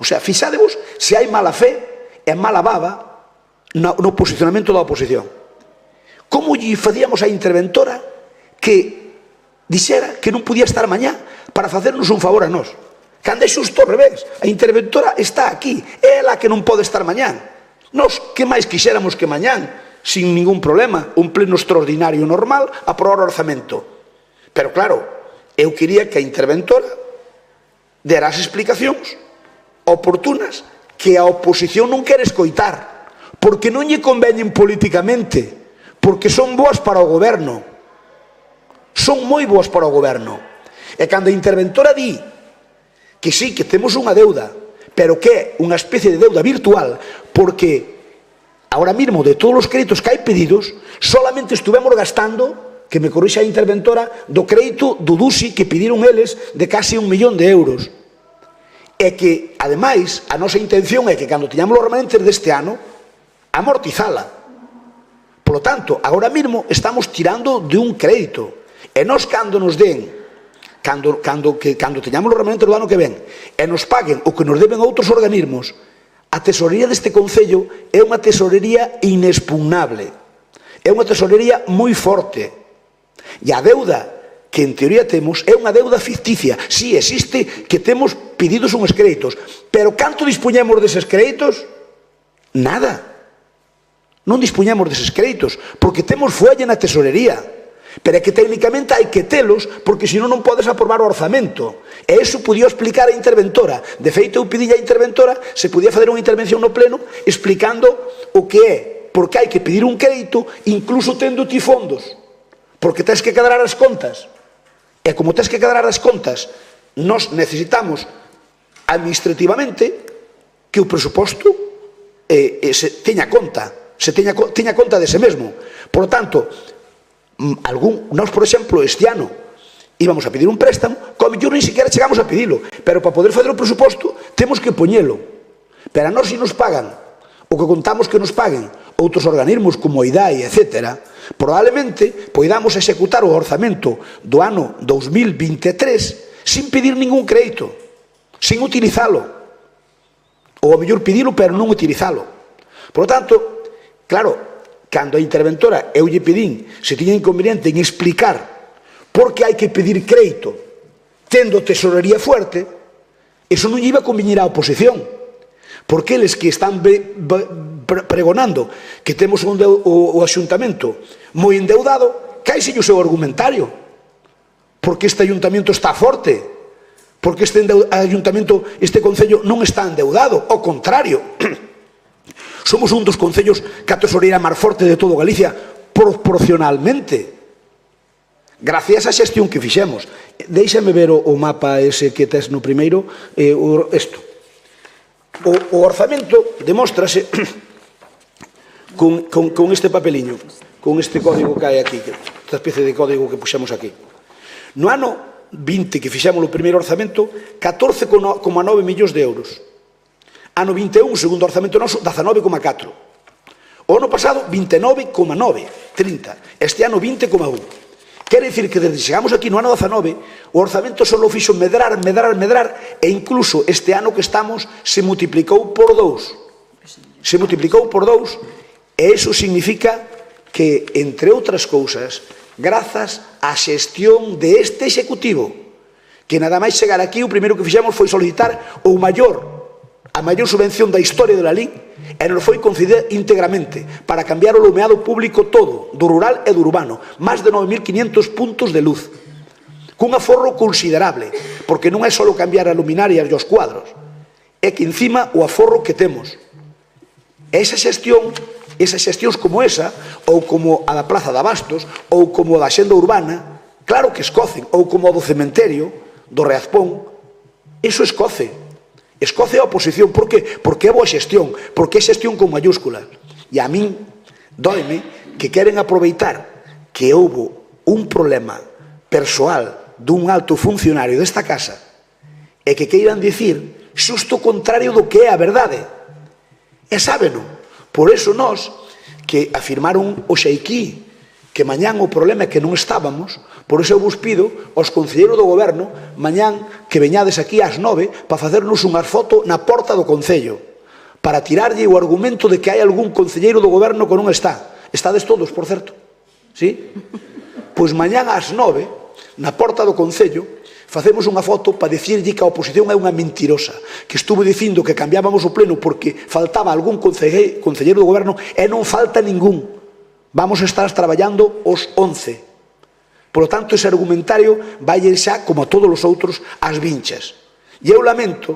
o sea, fixádevos se hai mala fe e mala baba no posicionamento da oposición. Como lle facíamos a interventora que dixera que non podía estar mañá para facernos un favor a nós. Cando é xusto ao revés. A interventora está aquí. É ela que non pode estar mañán. Nós, que máis quixéramos que mañán, sin ningún problema, un pleno extraordinario normal, aprobar o orzamento. Pero claro, eu quería que a interventora dera as explicacións oportunas que a oposición non quere escoitar, porque non lle conveñen políticamente, porque son boas para o goberno. Son moi boas para o goberno. E cando a interventora di que sí, que temos unha deuda, pero que é unha especie de deuda virtual, porque ahora mismo de todos os créditos que hai pedidos, solamente estuvemos gastando, que me corrixa a interventora, do crédito do DUSI que pediron eles de casi 1 millón de euros. E que, ademais, a nosa intención é que cando teñamos os remanentes deste ano, amortizala. Por lo tanto, agora mesmo estamos tirando de un crédito. E nós cando nos den, cando teñamos os remanentes do ano que ven, e nos paguen o que nos deben outros organismos, a tesorería deste concello é unha tesorería inexpugnable. É unha tesorería moi forte. E a deuda que en teoría temos é unha deuda ficticia. Si existe que temos pedidos uns créditos, pero canto dispuñemos deses créditos? Nada. Non dispuñemos deses créditos, porque temos folla na tesorería. Pero é que técnicamente hai que telos, porque senón non podes aprobar o orzamento. E iso podía explicar a interventora. De feito, eu pedí a interventora se podía fazer unha intervención no pleno explicando o que é, porque hai que pedir un crédito incluso tendo ti fondos. porque tens que cadrar as contas. E como tens que cadrar as contas, nós necesitamos administrativamente que o presuposto teña conta de ese mesmo. Por lo tanto, nós, por exemplo, este ano íbamos a pedir un préstamo, como mellor ni siquiera chegamos a pedilo, pero para poder fazer o presuposto temos que poñelo. Pero a nós, se nos pagan o que contamos que nos paguen outros organismos como o IDAI, etc., probablemente poidamos executar o orzamento do ano 2023 sin pedir ningún crédito, sin utilizalo, ou a mellor pedilo pero non utilizalo. Por lo tanto, claro, cando a interventora eu lle pedín se tiña inconveniente en explicar por que hai que pedir crédito tendo tesorería fuerte, eso non lle iba a convenir á oposición, porque eles que están pregonando que temos o axuntamento moi endeudado, caise o seu argumentario, porque este ayuntamento está forte, porque este ayuntamento, este concello non está endeudado, ao contrario, somos un dos concellos que a tesoreira máis forte de todo Galicia proporcionalmente, gracias á xestión que fixemos. Déixame ver o mapa ese que tes no primeiro, o orzamento demóstrase con este papeliño, con este código que hai aquí, esta especie de código que puxemos aquí. No ano 20 que fixemos o primeiro orzamento, 14,9 millóns de euros. Ano 21, segundo orzamento noso, 19,4. O ano pasado, 29,9, 30. Este ano, 20,1. Quere dicir que desde que chegamos aquí no ano 19, o orzamento só fixo medrar, e incluso este ano que estamos se multiplicou por 2. Se multiplicou por 2, e iso significa que, entre outras cousas, grazas á xestión deste Executivo, que nada máis chegar aquí, o primeiro que fixemos foi solicitar a maior subvención da historia da LIC, e nos foi concedida íntegramente para cambiar o alumeado público todo, do rural e do urbano, máis de 9.500 puntos de luz, cun aforro considerable, porque non é só cambiar a luminarias e os cuadros, é que encima o aforro que temos. Esas xestións como esa, ou como a da Plaza de Abastos, ou como a da Xenda Urbana, claro que escocen, ou como a do cementerio, do Reazpón, iso escoce. Escoce a oposición. Por que? Porque é boa xestión, porque é xestión con mayúsculas. E a min doime que queren aproveitar que houve un problema persoal dun alto funcionario desta casa e que queiran dicir xusto o contrario do que é a verdade. E sábeno. Por eso nós, que afirmaron o xeiquí que mañán o problema é que non estábamos, por iso eu vos pido aos concelleiros do goberno mañán que veñades aquí ás 9 para facernos unha foto na porta do concello, para tirarlle o argumento de que hai algún concelleiro do goberno que non está. Estades todos, por certo? Sí? Pois mañán ás 9, na porta do concello, facemos unha foto para dicirlle que a oposición é unha mentirosa, que estuvo dicindo que cambiábamos o pleno porque faltaba algún concelleiro do goberno e non falta ningún. Vamos a estar traballando os 11. Por lo tanto, ese argumentario vai ir xa, como a todos os outros, ás vinchas. E eu lamento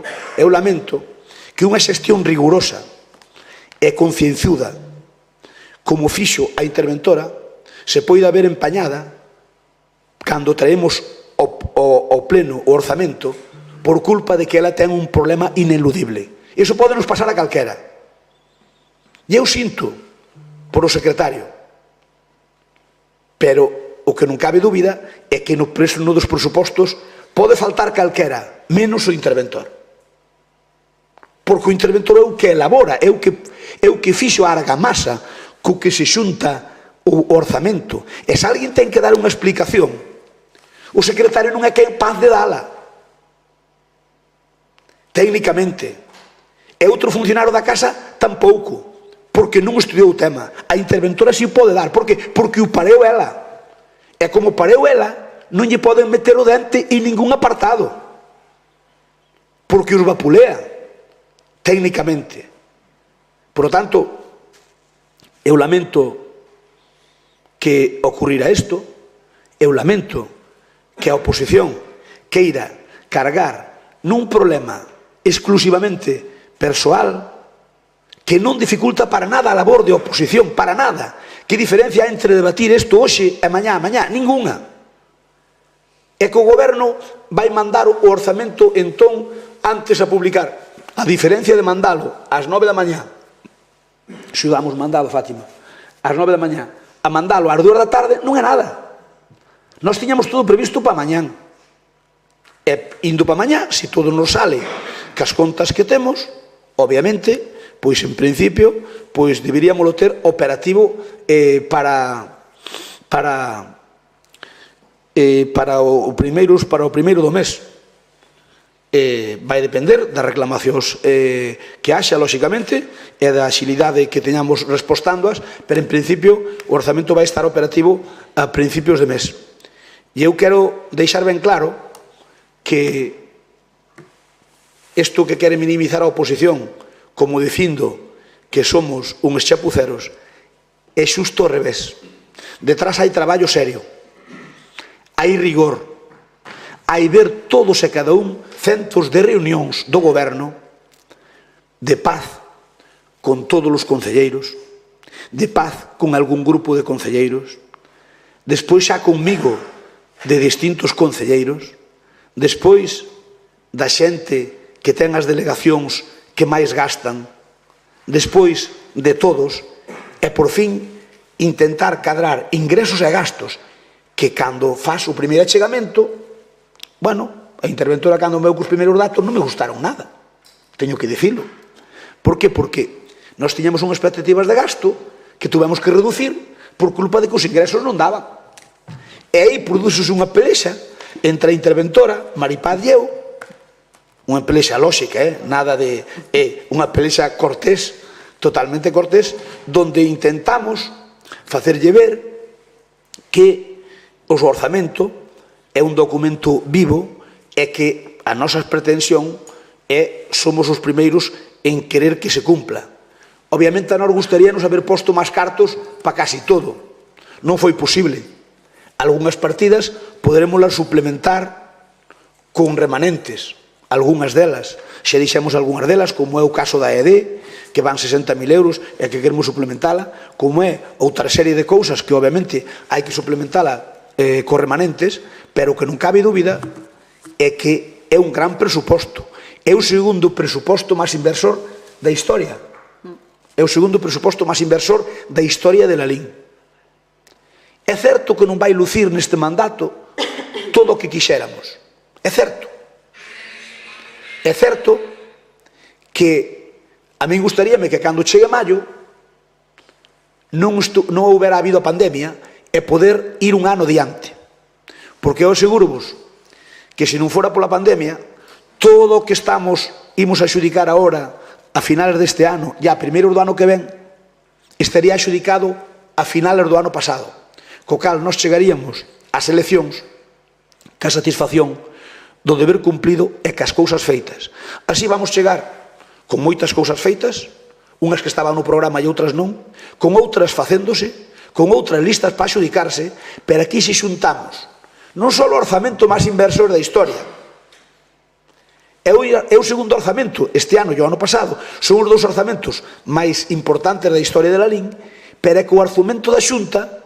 que unha xestión rigurosa e concienciuda, como fixo a interventora, se poida ver empañada cando traemos ao pleno o orzamento por culpa de que ela ten un problema ineludible. Iso pode nos pasar a calquera. E eu sinto por o secretario, pero o que non cabe dúbida é que no dos presupostos pode faltar calquera, menos o interventor. Porque o interventor é o que elabora, é o que fixo a argamasa co que se xunta o orzamento. E se alguén ten que dar unha explicación, o secretario non é capaz de dala. Técnicamente. E outro funcionario da casa tampouco, porque non estudiou o tema. A interventora si o pode dar. Por que? Porque o pareu ela. E como pareu ela, non lle poden meter o dente en ningún apartado. Porque os vapulea, técnicamente. Por lo tanto, eu lamento que ocurrira isto, eu lamento que a oposición queira cargar nun problema exclusivamente persoal que non dificulta para nada a labor de oposición, para nada, Que diferencia entre debatir isto hoxe e mañá? Mañá, ninguna. É que o goberno vai mandar o orzamento entón antes a publicar. A diferencia de mandalo ás 9 da mañá, xudamos mandado, Fátima, ás 9 da mañá, a mandalo ás 2 da tarde, non é nada. Nós tiñamos todo previsto para mañán. E indo para mañá, se todo nos sale cas contas que temos, obviamente, pois en principio, pois deberíamoslo ter operativo para o primeiro do mes. Vai depender das reclamacións que haxa, lóxicamente, e da axilidade que teñamos respostándoas, pero en principio o orzamento vai estar operativo a principios de mes. E eu quero deixar ben claro que isto que quere minimizar a oposición como dicindo que somos uns chapuceros é xusto ao revés. Detrás hai traballo serio, hai rigor, hai ver todos e cada un centos de reunións do goberno de paz con todos os concelleiros, de paz con algún grupo de concelleiros, despois xa conmigo de distintos concelleiros, despois da xente que ten as delegacións que máis gastan, despois de todos, e por fin intentar cadrar ingresos e gastos que cando faz o primeiro achegamento, bueno, a interventora cando me veu cos primeiros datos non me gustaron nada, teño que dicilo. Por que? Porque nós tiñamos unhas expectativas de gasto que tuvemos que reducir por culpa de que os ingresos non daban. E aí produces unha pelexa entre a interventora, Maripaz e eu, unha pelexa lóxica, nada de... unha pelexa cortés, totalmente cortés, donde intentamos facerlle ver que o orzamento é un documento vivo e que a nosa pretensión é somos os primeiros en querer que se cumpla. Obviamente a nós gustaríanos haber posto máis cartos para casi todo. Non foi posible. Algúnas partidas poderemoslas suplementar con remanentes, algunhas delas. Xa dixemos algunhas delas, como é o caso da ED, que van 60.000 euros e que queremos suplementala, como é outra serie de cousas que obviamente hai que suplementala con remanentes, pero que non cabe dúbida é que é un gran presuposto. É o segundo presuposto máis inversor da historia. É o segundo presuposto máis inversor da historia de Lalín. É certo que non vai lucir neste mandato todo o que quixéramos. É certo. É certo que a min gustaríame que cando chegue maio non houbera habido a pandemia e poder ir un ano diante. Porque eu aseguro-vos que se non fora pola pandemia, todo o que imos a xudicar agora a finales deste ano e a primeiros do ano que ven estaría axudicado a finales do ano pasado. Co cal nos chegaríamos ás eleccións ca satisfacción do deber cumplido e cas cousas feitas. Así vamos chegar con moitas cousas feitas, unhas que estaban no programa e outras non, con outras facéndose, con outras listas para xudicarse, pero aquí se xuntamos non só o orzamento máis inversor da historia, é o segundo orzamento este ano e o ano pasado, son os dous orzamentos máis importantes da historia de Lalín, pero é que o orzamento da Xunta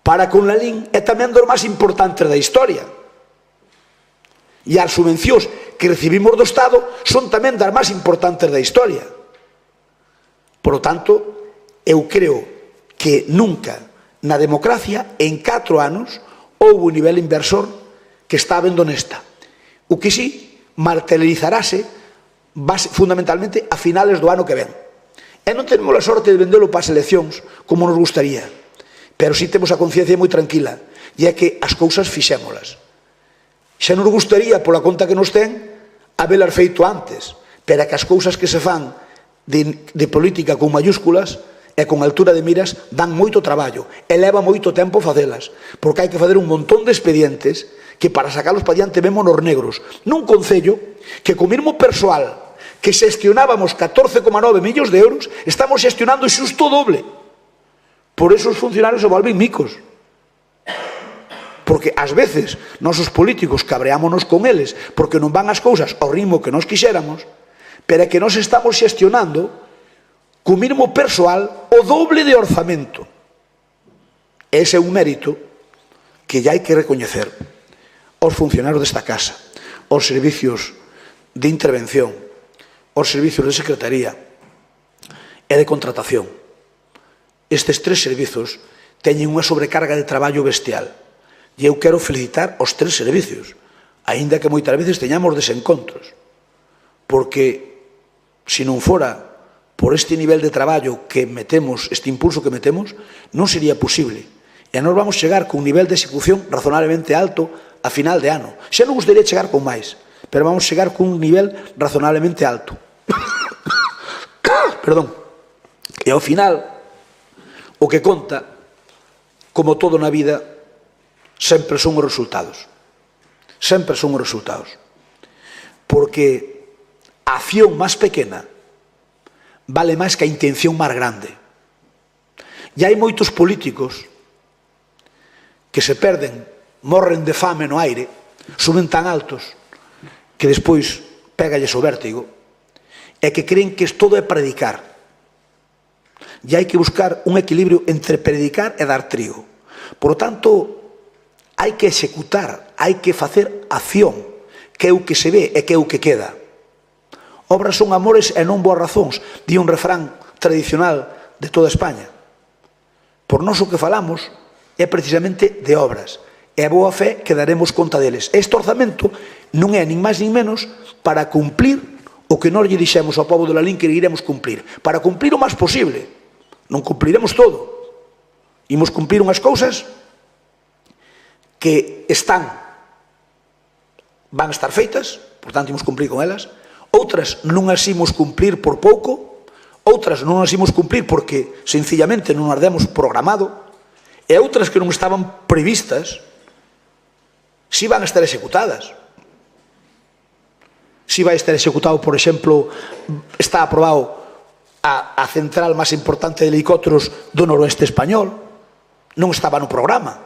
para con Lalín é tamén dos máis importantes da historia. E as subvencións que recibimos do Estado son tamén das máis importantes da historia. Por lo tanto, eu creo que nunca na democracia, en 4 anos, houve un nivel inversor que está vendo nesta. O que sí, materializarase fundamentalmente a finales do ano que ven. E non temos a sorte de vendelo para as eleccións como nos gustaría, pero sí temos a conciencia moi tranquila, e é que as cousas fixémolas. Xa nos gustaría, pola conta que nos ten, habelas feito antes, pero é que as cousas que se fan de política con mayúsculas e con altura de miras dan moito traballo e leva moito tempo facelas, porque hai que fazer un montón de expedientes que para sacalos para diante vemos nos negros nun concello que co mesmo persoal que xestionábamos 14,9 millóns de euros estamos xestionando xusto o doble. Por eso os funcionarios se volven micos, porque ás veces nosos políticos cabreámonos con eles porque non van as cousas ao ritmo que nos quixéramos, pero é que nos estamos xestionando co mesmo persoal o doble de orzamento. Ese é un mérito que ya hai que recoñecer aos funcionarios desta casa, aos servicios de intervención, aos servicios de secretaría e de contratación. Estes tres servizos teñen unha sobrecarga de traballo bestial e eu quero felicitar os tres servicios, aínda que moitas veces teñamos desencontros, porque se non fora por este nivel de traballo que metemos, este impulso que metemos, non sería posible. E nós vamos chegar con un nivel de execución razonablemente alto a final de ano. Xa non gustaría chegar con máis, pero vamos chegar con un nivel razonablemente alto. Perdón. E ao final, o que conta, como todo na vida, sempre son os resultados. Sempre son os resultados. Porque a acción máis pequena vale máis que a intención máis grande. E hai moitos políticos que se perden, morren de fame no aire, suben tan altos que despois pégalles o vértigo, e que creen que todo é predicar. E hai que buscar un equilibrio entre predicar e dar trigo. Por lo tanto, hai que executar, hai que facer acción, que é o que se ve e que é o que queda. Obras son amores e non boas razóns, di un refrán tradicional de toda España. Por nós o que falamos é precisamente de obras, e a boa fe que daremos conta deles. Este orzamento non é nin máis nin menos para cumplir o que nós lle dixemos ao pobo de Lalín que iremos cumplir, para cumplir o máis posible. Non cumpliremos todo, imos cumplir unhas cousas que van a estar feitas, por tanto imos cumplir con elas, outras non as imos cumplir por pouco, outras non as imos cumplir porque sencillamente non as demos programado, e outras que non estaban previstas si van a estar executadas. Si vai estar executado, por exemplo, está aprobado a central máis importante de helicópteros do noroeste español, non estaba no programa.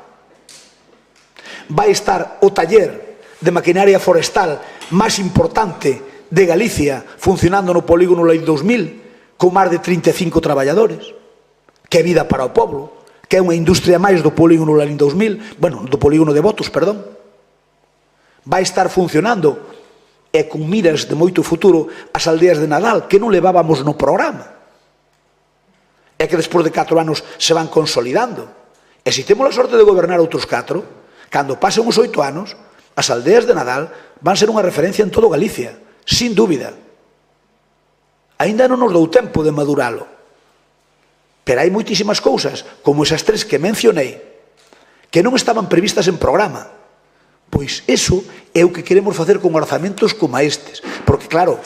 Vai estar o taller de maquinaria forestal máis importante de Galicia funcionando no polígono Lalín 2000 con máis de 35 traballadores, que é vida para o povo, que é unha industria máis do polígono Lalín 2000, bueno, do polígono de Botos, perdón. Vai estar funcionando e con miras de moito futuro as aldeas de Nadal, que non levábamos no programa, e que despois de 4 anos se van consolidando. E se temos a sorte de gobernar outros 4, cando pasen os 8 anos, as aldeas de Nadal van ser unha referencia en todo Galicia, sin dúbida. Aínda non nos dou tempo de maduralo, pero hai moitísimas cousas, como esas tres que mencionei, que non estaban previstas en programa. Pois iso é o que queremos facer con orzamentos como estes. Porque, claro,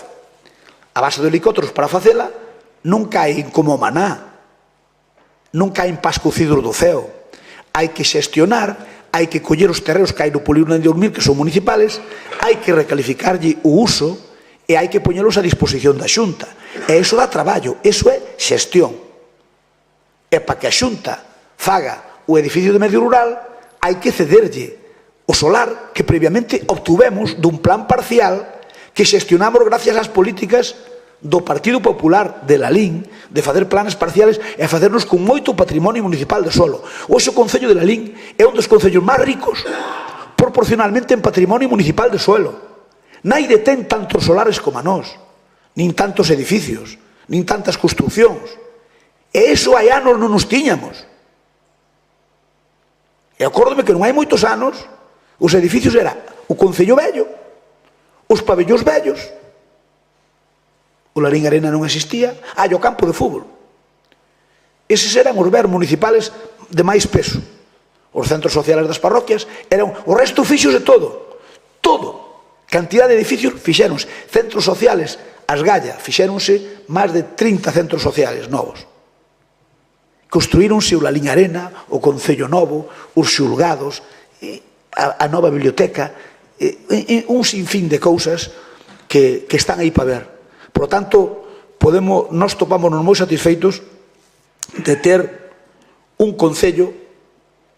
a base de helicópteros para facela non caen como maná, non caen pascocidos do ceo. Hai que xestionar, hai que coller os terreos que hai no polígono de 2000, que son municipales, hai que recalificarlle o uso e hai que poñelos a disposición da Xunta. E iso dá traballo, iso é xestión. E para que a Xunta faga o edificio de medio rural, hai que cederlle o solar que previamente obtuvemos dun plan parcial que xestionamos gracias ás políticas do Partido Popular de Lalín, de facer planes parciales e facernos con moito patrimonio municipal de solo. Hoxe o Concello de Lalín é un dos concellos máis ricos proporcionalmente en patrimonio municipal de suelo. Naide ten tantos solares como a nós, nin tantos edificios, nin tantas construccións. E iso hai anos non nos tiñamos. E acórdome que non hai moitos anos os edificios era o Concello Vello, os pabellóns vellos, o Lalín Arena non existía, o campo de fútbol. Eses eran os ver municipales de máis peso. Os centros sociales das parroquias eran o resto fixos de todo. Cantidad de edificios fixéronse. Centros sociales, as Galla, fixéronse máis de 30 centros sociales novos. Construíronse o Lalín Arena, o Concello Novo, os xulgados, a nova biblioteca, un sinfín de cousas que están aí para ver. Por lo tanto, nós topámonos moi satisfeitos de ter un concello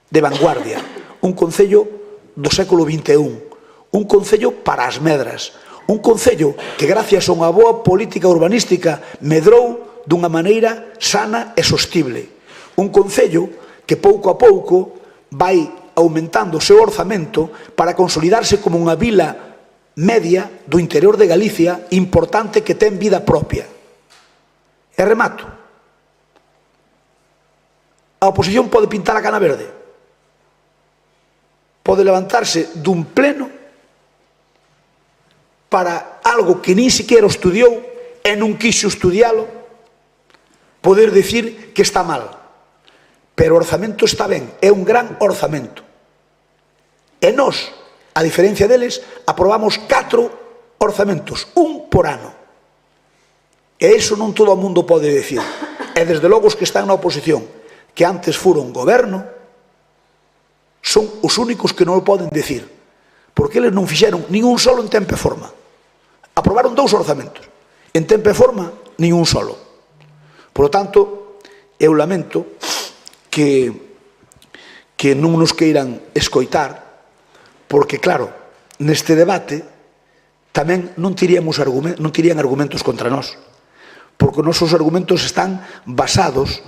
de vanguardia, un concello do século XXI, un concello para as medras, un concello que gracias a unha boa política urbanística medrou dunha maneira sana e sostible, un concello que pouco a pouco vai aumentando o seu orzamento para consolidarse como unha vila media do interior de Galicia importante que ten vida propia. E remato. A oposición pode pintar a cana verde. Pode levantarse dun pleno para algo que nin siquiera estudiou e non quixo estudialo, poder dicir que está mal. Pero o orzamento está ben, é un gran orzamento. E nós, a diferencia deles, aprobamos 4 orzamentos, un por ano. E iso non todo o mundo pode decir. E desde logo os que están na oposición, que antes foron goberno, son os únicos que non o poden decir. Porque eles non fixeron nin un solo en tempo e forma. Aprobaron 2 orzamentos. En tempo e forma, nin un solo. Por lo tanto, eu lamento que non nos queiran escoitar, porque, claro, neste debate tamén non tirían argumentos contra nós, porque os nosos argumentos están basados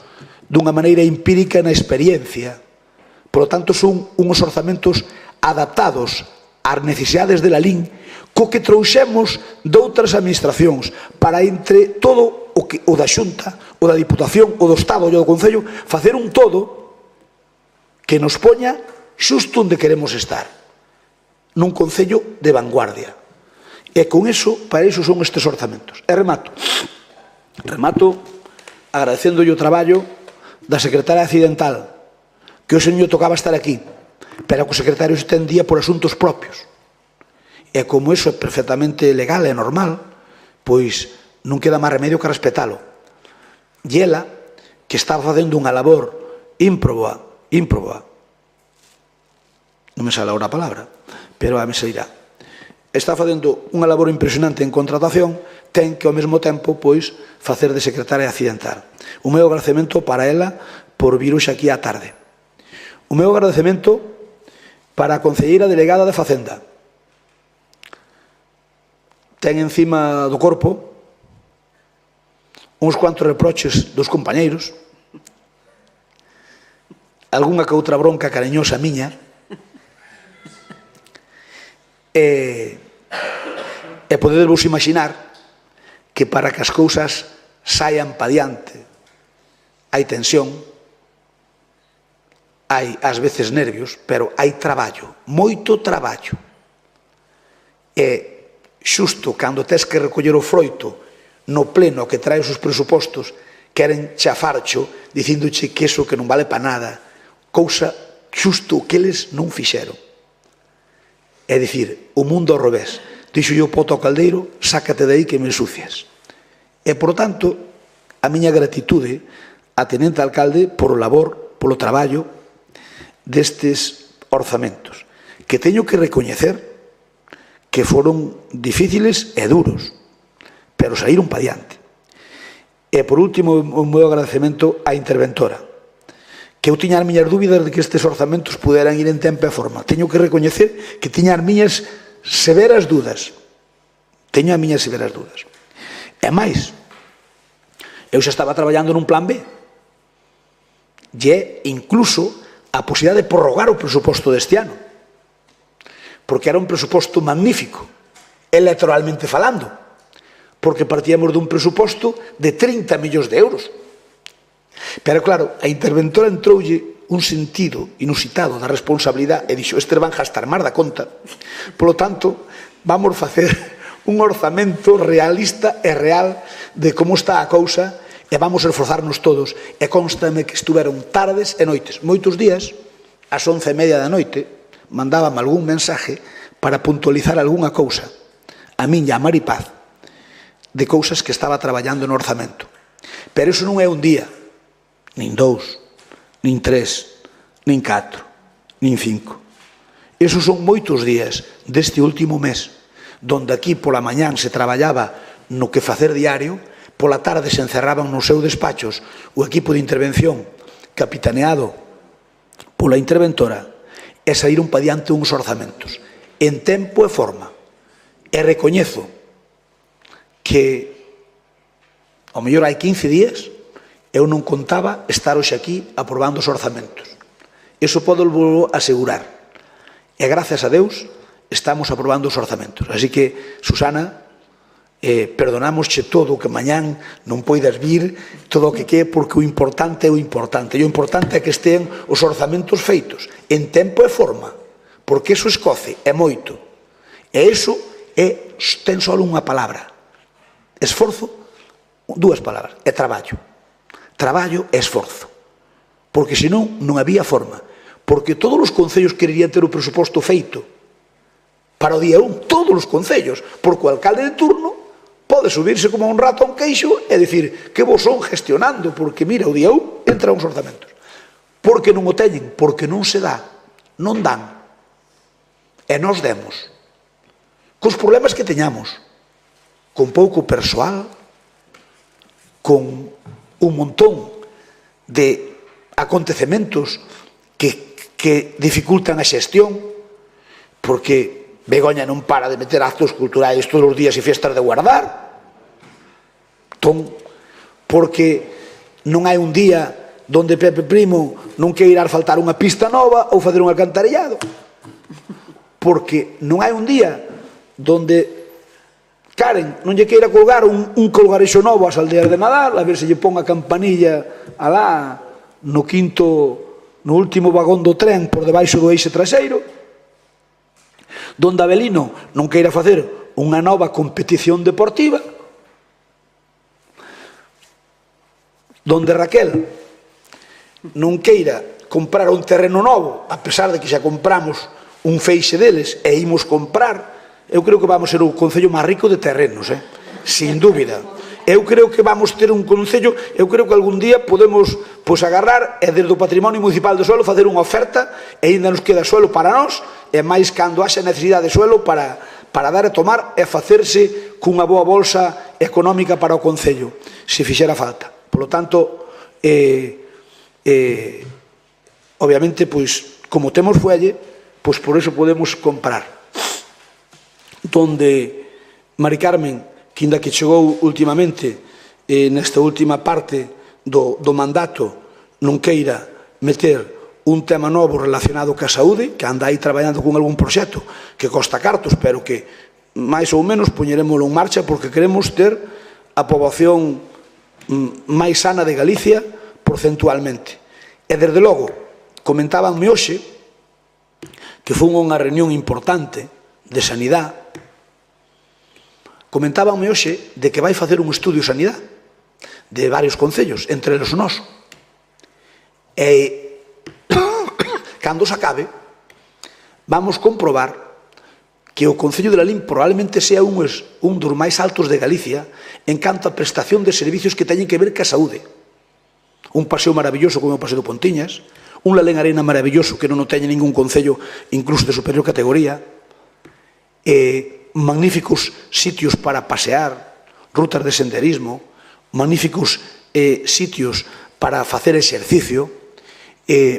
dunha maneira empírica na experiencia. Por lo tanto, son uns orzamentos adaptados ás necesidades de la LIN, co que trouxemos de outras administracións, para entre todo o da Xunta, o da Diputación, o do Estado e o do Concello, facer un todo que nos poña xusto onde queremos estar, nun Concello de vanguardia. E con iso, para iso son estes orzamentos. E remato agradecéndolle o traballo da secretaria accidental, que hoxe non tocaba estar aquí, pero que o secretario se tendía por asuntos propios. E como iso é perfectamente legal e normal, pois non queda máis remedio que respetalo. E ela, que estaba facendo unha labor ímproba, non me sale agora a palabra, pero a me sairá. Está facendo unha labor impresionante en contratación, ten que ao mesmo tempo, pois, facer de secretaria accidental. O meu agradecemento para ela por vir hoxe aquí á tarde. O meu agradecemento para a concelleira delegada de Facenda. Ten encima do corpo uns cuantos reproches dos compañeiros, algunha que outra bronca cariñosa miña, e podedevos imaginar que para que as cousas saian pa diante hai tensión, hai ás veces nervios, pero hai traballo, moito traballo. E xusto cando tes que recoller o froito no pleno que trae os presupostos, queren chafarcho dicíndoche que iso que non vale pa nada, cousa xusto que eles non fixeron. É dicir, o mundo ao revés. Dixo yo poto ao caldeiro, sácate de aí que me ensucias. E, por tanto, a miña gratitude a tenente alcalde polo labor, polo traballo destes orzamentos, que teño que recoñecer que foron difíciles e duros, pero saíron pa diante. E, por último, o meu agradecemento á interventora, que eu tiña as miñas dúbidas de que estes orzamentos puderan ir en tempo e forma. Teño que recoñecer que tiña as miñas severas dudas. Teño as miñas severas dudas. E máis, eu xa estaba traballando nun plan B. E é incluso a posibilidade de prorrogar o presuposto deste ano. Porque era un presuposto magnífico, electoralmente falando. Porque partíamos dun presuposto de 30 millóns de euros. Pero claro, a interventora entroulle un sentido inusitado da responsabilidade e dixo, estes van gastar máis da conta. Por lo tanto, vamos facer un orzamento realista e real de como está a cousa e vamos esforzarnos todos. E constame que estuveron tardes e noites. Moitos días, ás 11:30 da noite, mandábame algún mensaje para puntualizar algunha cousa, a min e a Mari Paz, de cousas que estaba traballando no orzamento. Pero iso non é un día, nin 2, nin 3, nin 4, nin 5. Esos son moitos días deste último mes, donde aquí pola mañán se traballaba no que facer diario, pola tarde se encerraban nos seus despachos o equipo de intervención capitaneado pola interventora e saíron pa diante uns orzamentos en tempo e forma. E recoñezo que ao mellor hai 15 días eu non contaba estar hoxe aquí aprobando os orzamentos. Iso podo vos asegurar. E gracias a Deus estamos aprobando os orzamentos. Así que, Susana, perdonámosche todo o que mañán non poidas vir, todo o que quede, porque o importante é o importante. E o importante é que estén os orzamentos feitos en tempo e forma, porque iso escoce, é moito. E iso ten só unha palabra: esforzo, dúas palabras, é traballo. Traballo e esforzo. Porque senón non había forma. Porque todos os concellos querían ter o presuposto feito para o día 1, todos os concellos, porque o alcalde de turno pode subirse como un rato a un queixo e dicir que vos son gestionando, porque mira, o día 1 entra uns orzamentos. Porque non o teñen, porque non se dá, non dan. E nos demos. Cos problemas que teñamos, con pouco persoal, con un montón de acontecementos que dificultan a xestión, porque Begoña non para de meter actos culturais todos os días e fiestas de guardar, porque non hai un día donde Pepe Primo non queira faltar unha pista nova ou fazer un alcantarillado, porque non hai un día donde Karen non lle queira colgar un colgarexo novo ás aldeas de Nadal, a ver se lle pon a campanilla alá no último vagón do tren por debaixo do eixe traseiro, donde Avelino non queira facer unha nova competición deportiva, donde Raquel non queira comprar un terreno novo, a pesar de que xa compramos un feixe deles e imos comprar. Eu creo que vamos ser o concello máis rico de terrenos, sin dúbida. Eu creo que vamos ter un concello, eu creo que algún día podemos agarrar e desde o Patrimonio Municipal do Suelo facer unha oferta e ainda nos queda suelo para nós, e máis cando haxa necesidade de suelo para dar e tomar e facerse cunha boa bolsa económica para o concello, se fixera falta. Por lo tanto, obviamente, como temos fuelle, por eso podemos comprar. Donde Mari Carmen, que ainda que chegou últimamente nesta última parte do mandato, non queira meter un tema novo relacionado ca saúde, que anda aí traballando con algún proxecto que costa cartos, pero que máis ou menos poñerémoslo en marcha, porque queremos ter a poboación máis sana de Galicia porcentualmente. E desde logo, comentábanme hoxe que foi unha reunión importante de sanidade, comentábanme hoxe de que vai facer un estudio de sanidade de varios concellos, entre eles o noso. E cando se acabe, vamos comprobar que o Concello de Lalín probablemente sea un dos máis altos de Galicia en canto a prestación de servicios que teñen que ver ca saúde. Un paseo maravilloso como o Paseo do Pontiñas, un Lalén Arena maravilloso que non o teñe ningún concello, incluso de superior categoría, magníficos sitios para pasear, rutas de senderismo, magníficos sitios para facer exercicio,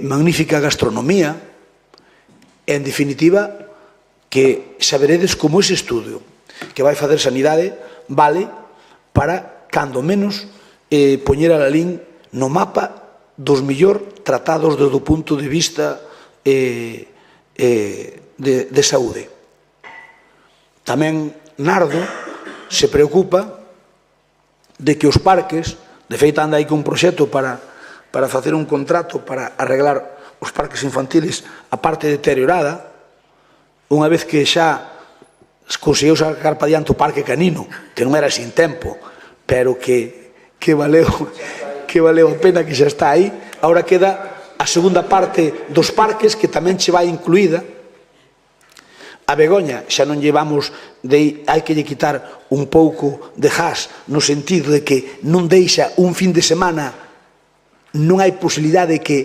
magnífica gastronomía, e, en definitiva, que saberedes como ese estudio que vai facer sanidade vale para, cando menos, poñer a Lalín no mapa dos mellor tratados desde o punto de vista de saúde. Tamén Nardo se preocupa de que os parques, de feito anda aí con un proxecto para facer un contrato para arreglar os parques infantiles a parte deteriorada, unha vez que xa conseguiu sacar para diante o parque canino, que non era sin tempo, pero que valeu a pena, que xa está aí. Ahora queda a segunda parte dos parques, que tamén che vai incluída. A Begoña xa non llevamos, hai que lle quitar un pouco de gas, no sentido de que non deixa un fin de semana, non hai posibilidade de que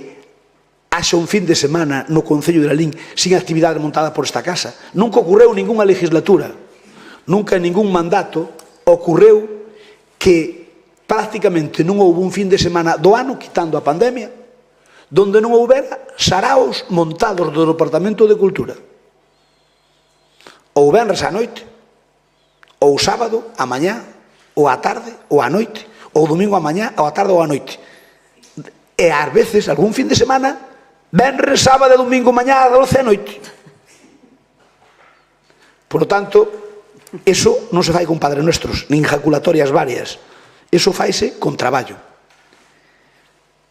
haxa un fin de semana no Concello de Lalín sin actividade montada por esta casa. Nunca ocorreu ningunha legislatura, nunca en ningún mandato ocorreu que prácticamente non houve un fin de semana do ano, quitando a pandemia, donde non houbera saraos montados do Departamento de Cultura. Ou venres á noite, ou sábado á mañá, ou á tarde, ou á noite, ou domingo á mañá, ou á tarde ou á noite. e ás veces, algún fin de semana, venres, sábado e domingo mañá a 12 da noite. Por lo tanto, eso non se fai con Padre Nuestros, nin jaculatorias varias. Eso faise con traballo.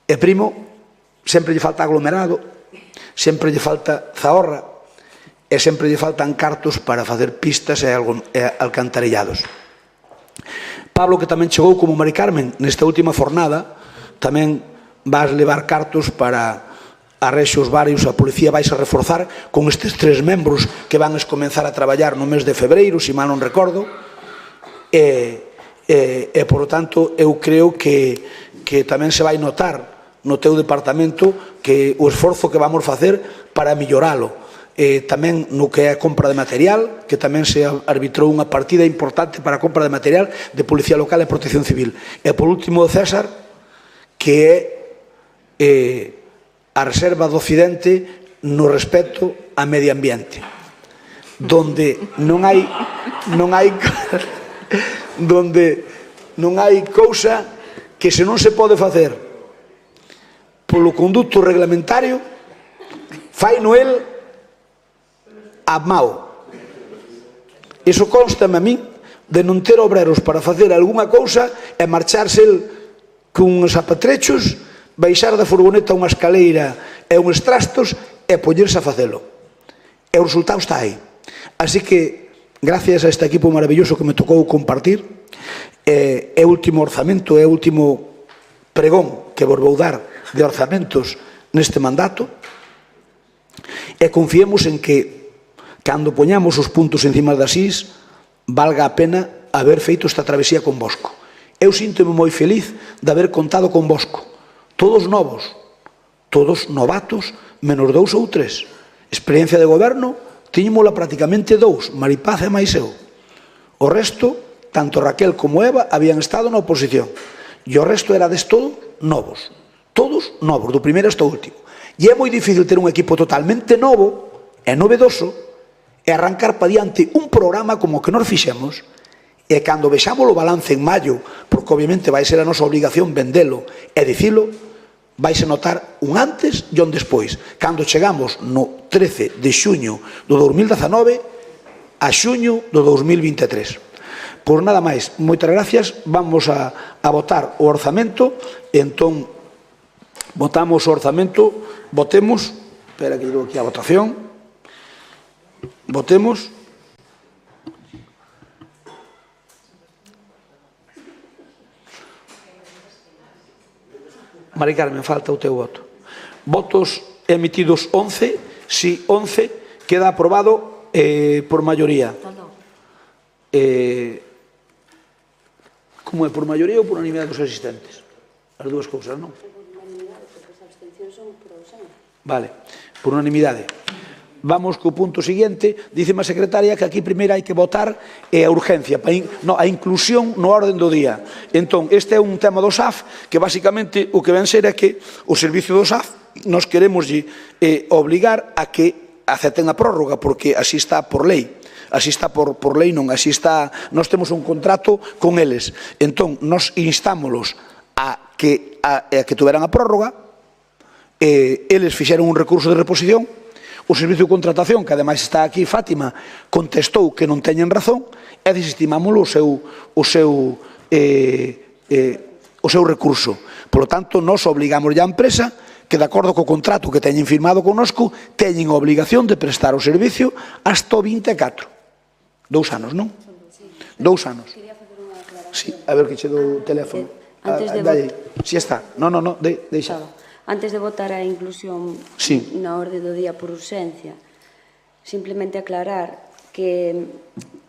E primo, sempre lle falta aglomerado, sempre lle falta zahorra, e sempre lle faltan cartos para facer pistas e alcantarillados. Pablo, que tamén chegou como Mari Carmen nesta última fornada, tamén vas levar cartos para arrexos varios. A policía vais a reforzar con estes 3 membros que van a comenzar a traballar no mes de febreiro, se mal non recordo, e por lo tanto eu creo que tamén se vai notar no teu departamento que o esforzo que vamos facer para milloralo. Tamén no que é a compra de material, que tamén se arbitrou unha partida importante para a compra de material de Policía Local e Protección Civil. E por último, César, que é a reserva do Occidente no respecto a medio ambiente, donde non hai cousa que se non se pode facer polo conducto reglamentario, fai Noel a mao. Iso constame a min de non ter obreros para facer algunha cousa e marcharse con uns apatrechos, baixar da furgoneta unha escaleira e uns trastos e poñerse a facelo. E o resultado está aí. Así que, gracias a este equipo maravilloso que me tocou compartir, é o último orzamento, é o último pregón que vos vou dar de orzamentos neste mandato, e confiemos en que cando poñamos os puntos encima das is, valga a pena haber feito esta travesía con Bosco. Eu síntome moi feliz de haber contado con Bosco. Todos novos, todos novatos, menos 2 ou 3. Experiencia de goberno, tiñémola prácticamente 2, Maripaz e máis eu. O resto, tanto Raquel como Eva, habían estado na oposición. E o resto erades todos novos, do primeiro hasta o último. E é moi difícil ter un equipo totalmente novo e novedoso e arrancar pa diante un programa como o que nos fixemos, e cando vexamos o balance en maio, porque obviamente vai ser a nosa obligación vendelo e dicilo, vais a notar un antes e un despois. Cando chegamos no 13 de xuño do 2019 a xuño do 2023. Por nada máis, moitas gracias. Vamos a votar o orzamento. Entón, votamos o orzamento. Votemos. Espera que digo aquí a votación. Votemos. Mari Carmen, falta o teu voto. Votos emitidos 11, si 11, queda aprobado por maioría. Como é, por maioría ou por unanimidade dos asistentes? As dúas cousas, non? Por unanimidade, porque as abstencións son por ausencia. Vale, por unanimidade. Vamos co punto seguinte. Díceme a secretaria que aquí primeiro hai que votar a urgencia, a inclusión no orden do día. Entón, este é un tema do SAF que basicamente o que ven ser é que o servicio do SAF nos queremos obligar a que acepten a prórroga, porque así está por lei. Así está por lei, non, así está. Nós temos un contrato con eles. Entón, nos instámolos a que tuveran a prórroga. Eles fixeron un recurso de reposición. O servicio de contratación, que ademais está aquí Fátima, contestou que non teñen razón e desestimámoslo o seu recurso. Por lo tanto, nos obligamos a empresa que, de acordo co contrato que teñen firmado connosco, teñen a obligación de prestar o servicio hasta o 24. 2 anos, non? 2 anos. Sí, a ver que che do teléfono. Si está. Non, deixa. Antes de votar a inclusión na orde do día por urxencia, simplemente aclarar que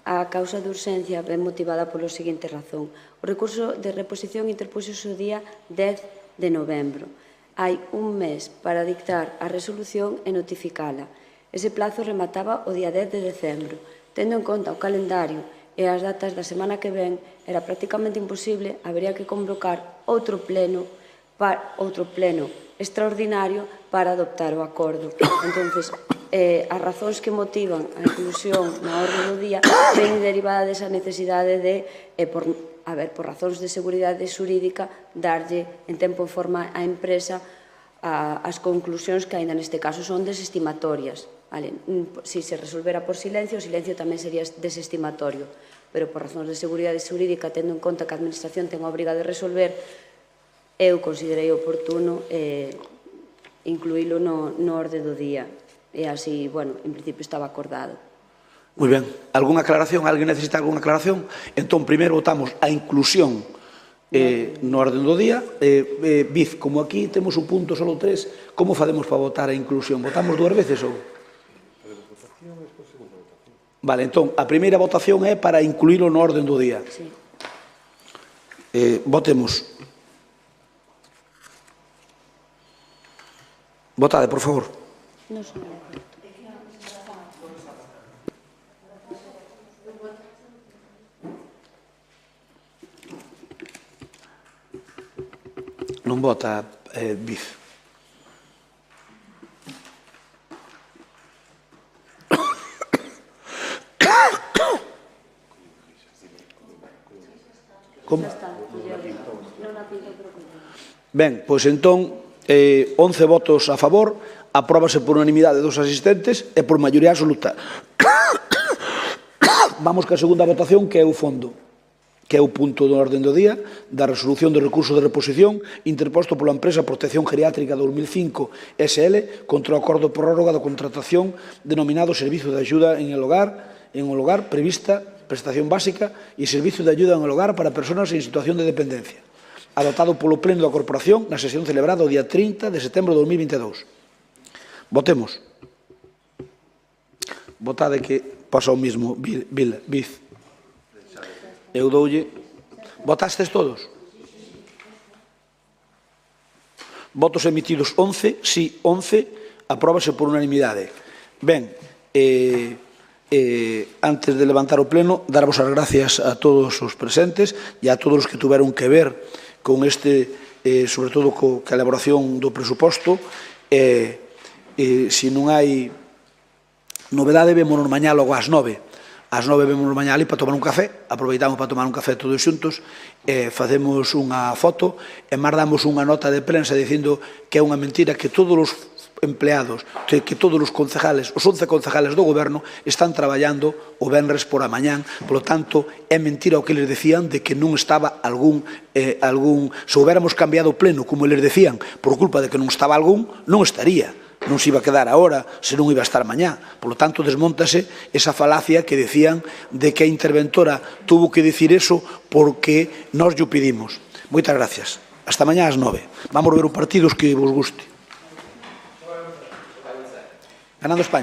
a causa de urxencia é motivada polo seguinte razón. O recurso de reposición interpuxose o día 10 de novembro. Hai un mes para dictar a resolución e notificala. Ese plazo remataba o día 10 de decembro. Tendo en conta o calendario e as datas da semana que ven, era prácticamente imposible, habería que convocar outro pleno extraordinario para adoptar o acordo. Entón, as razóns que motivan a inclusión na orde do día ven derivada desa necesidade de, por a ver, por razóns de seguridade xurídica, darlle en tempo e forma á empresa as conclusións que aínda neste caso son desestimatorias. Se se resolvera por silencio, o silencio tamén sería desestimatorio, pero por razóns de seguridade xurídica, tendo en conta que a Administración ten a obriga de resolver, eu considerei oportuno incluílo no orde do día. E así, bueno, en principio estaba acordado. Moi ben. Alguna aclaración? Alguén necesita alguna aclaración? Entón, primeiro votamos a inclusión no orden do día. Viz, como aquí temos un punto solo 3, como facemos para votar a inclusión? Votamos 2 veces ou? Vale, entón, a primeira votación é para incluílo no orden do día. Sí. Votemos. Votade, por favor. Non son de acordo. Non vota Viz. Como? Ben, pois entón 11 votos a favor, apróbase por unanimidade dos asistentes e por maioría absoluta. Vamos ca segunda votación, que é o fondo, que é o punto do orden do día da resolución do recurso de reposición interposto pola empresa Protección Geriátrica 2005 SL contra o acordo de prórroga da contratación denominado Servicio de Ayuda en el Hogar prevista prestación básica e Servicio de Ayuda en el Hogar para persoas en situación de dependencia, adoptado polo Pleno da Corporación na sesión celebrada o día 30 de setembro de 2022. Votemos. Votade que pasa o mismo, Viz. Eu doulle. Votastes todos? Votos emitidos 11, sí, 11, apróbase por unanimidade. Ben, antes de levantar o pleno, darvos as gracias a todos os presentes e a todos os que tuveron que ver con este, sobre todo ca elaboración do presuposto. Se non hai novedade, vémonos mañá logo ás 9. Ás 9 vémonos mañá ali para tomar un café, aproveitamos para tomar un café todos xuntos, facemos unha foto e mandamos unha nota de prensa dicindo que é unha mentira que todos os empleados, que todos os concejales, os 11 concejales do goberno están traballando o venres por a mañán, polo tanto, é mentira o que les decían de que non estaba algún se houbéramos cambiado o pleno, como les decían, por culpa de que non estaba algún, non estaría. Non se iba a quedar ahora, se non iba a estar mañá. Por lo tanto, desmóntase esa falacia que decían de que a interventora tuvo que decir eso porque nós llo pedimos. Moitas gracias. Hasta mañá ás 9. Vamos ver os partidos que vos guste. Ganando España.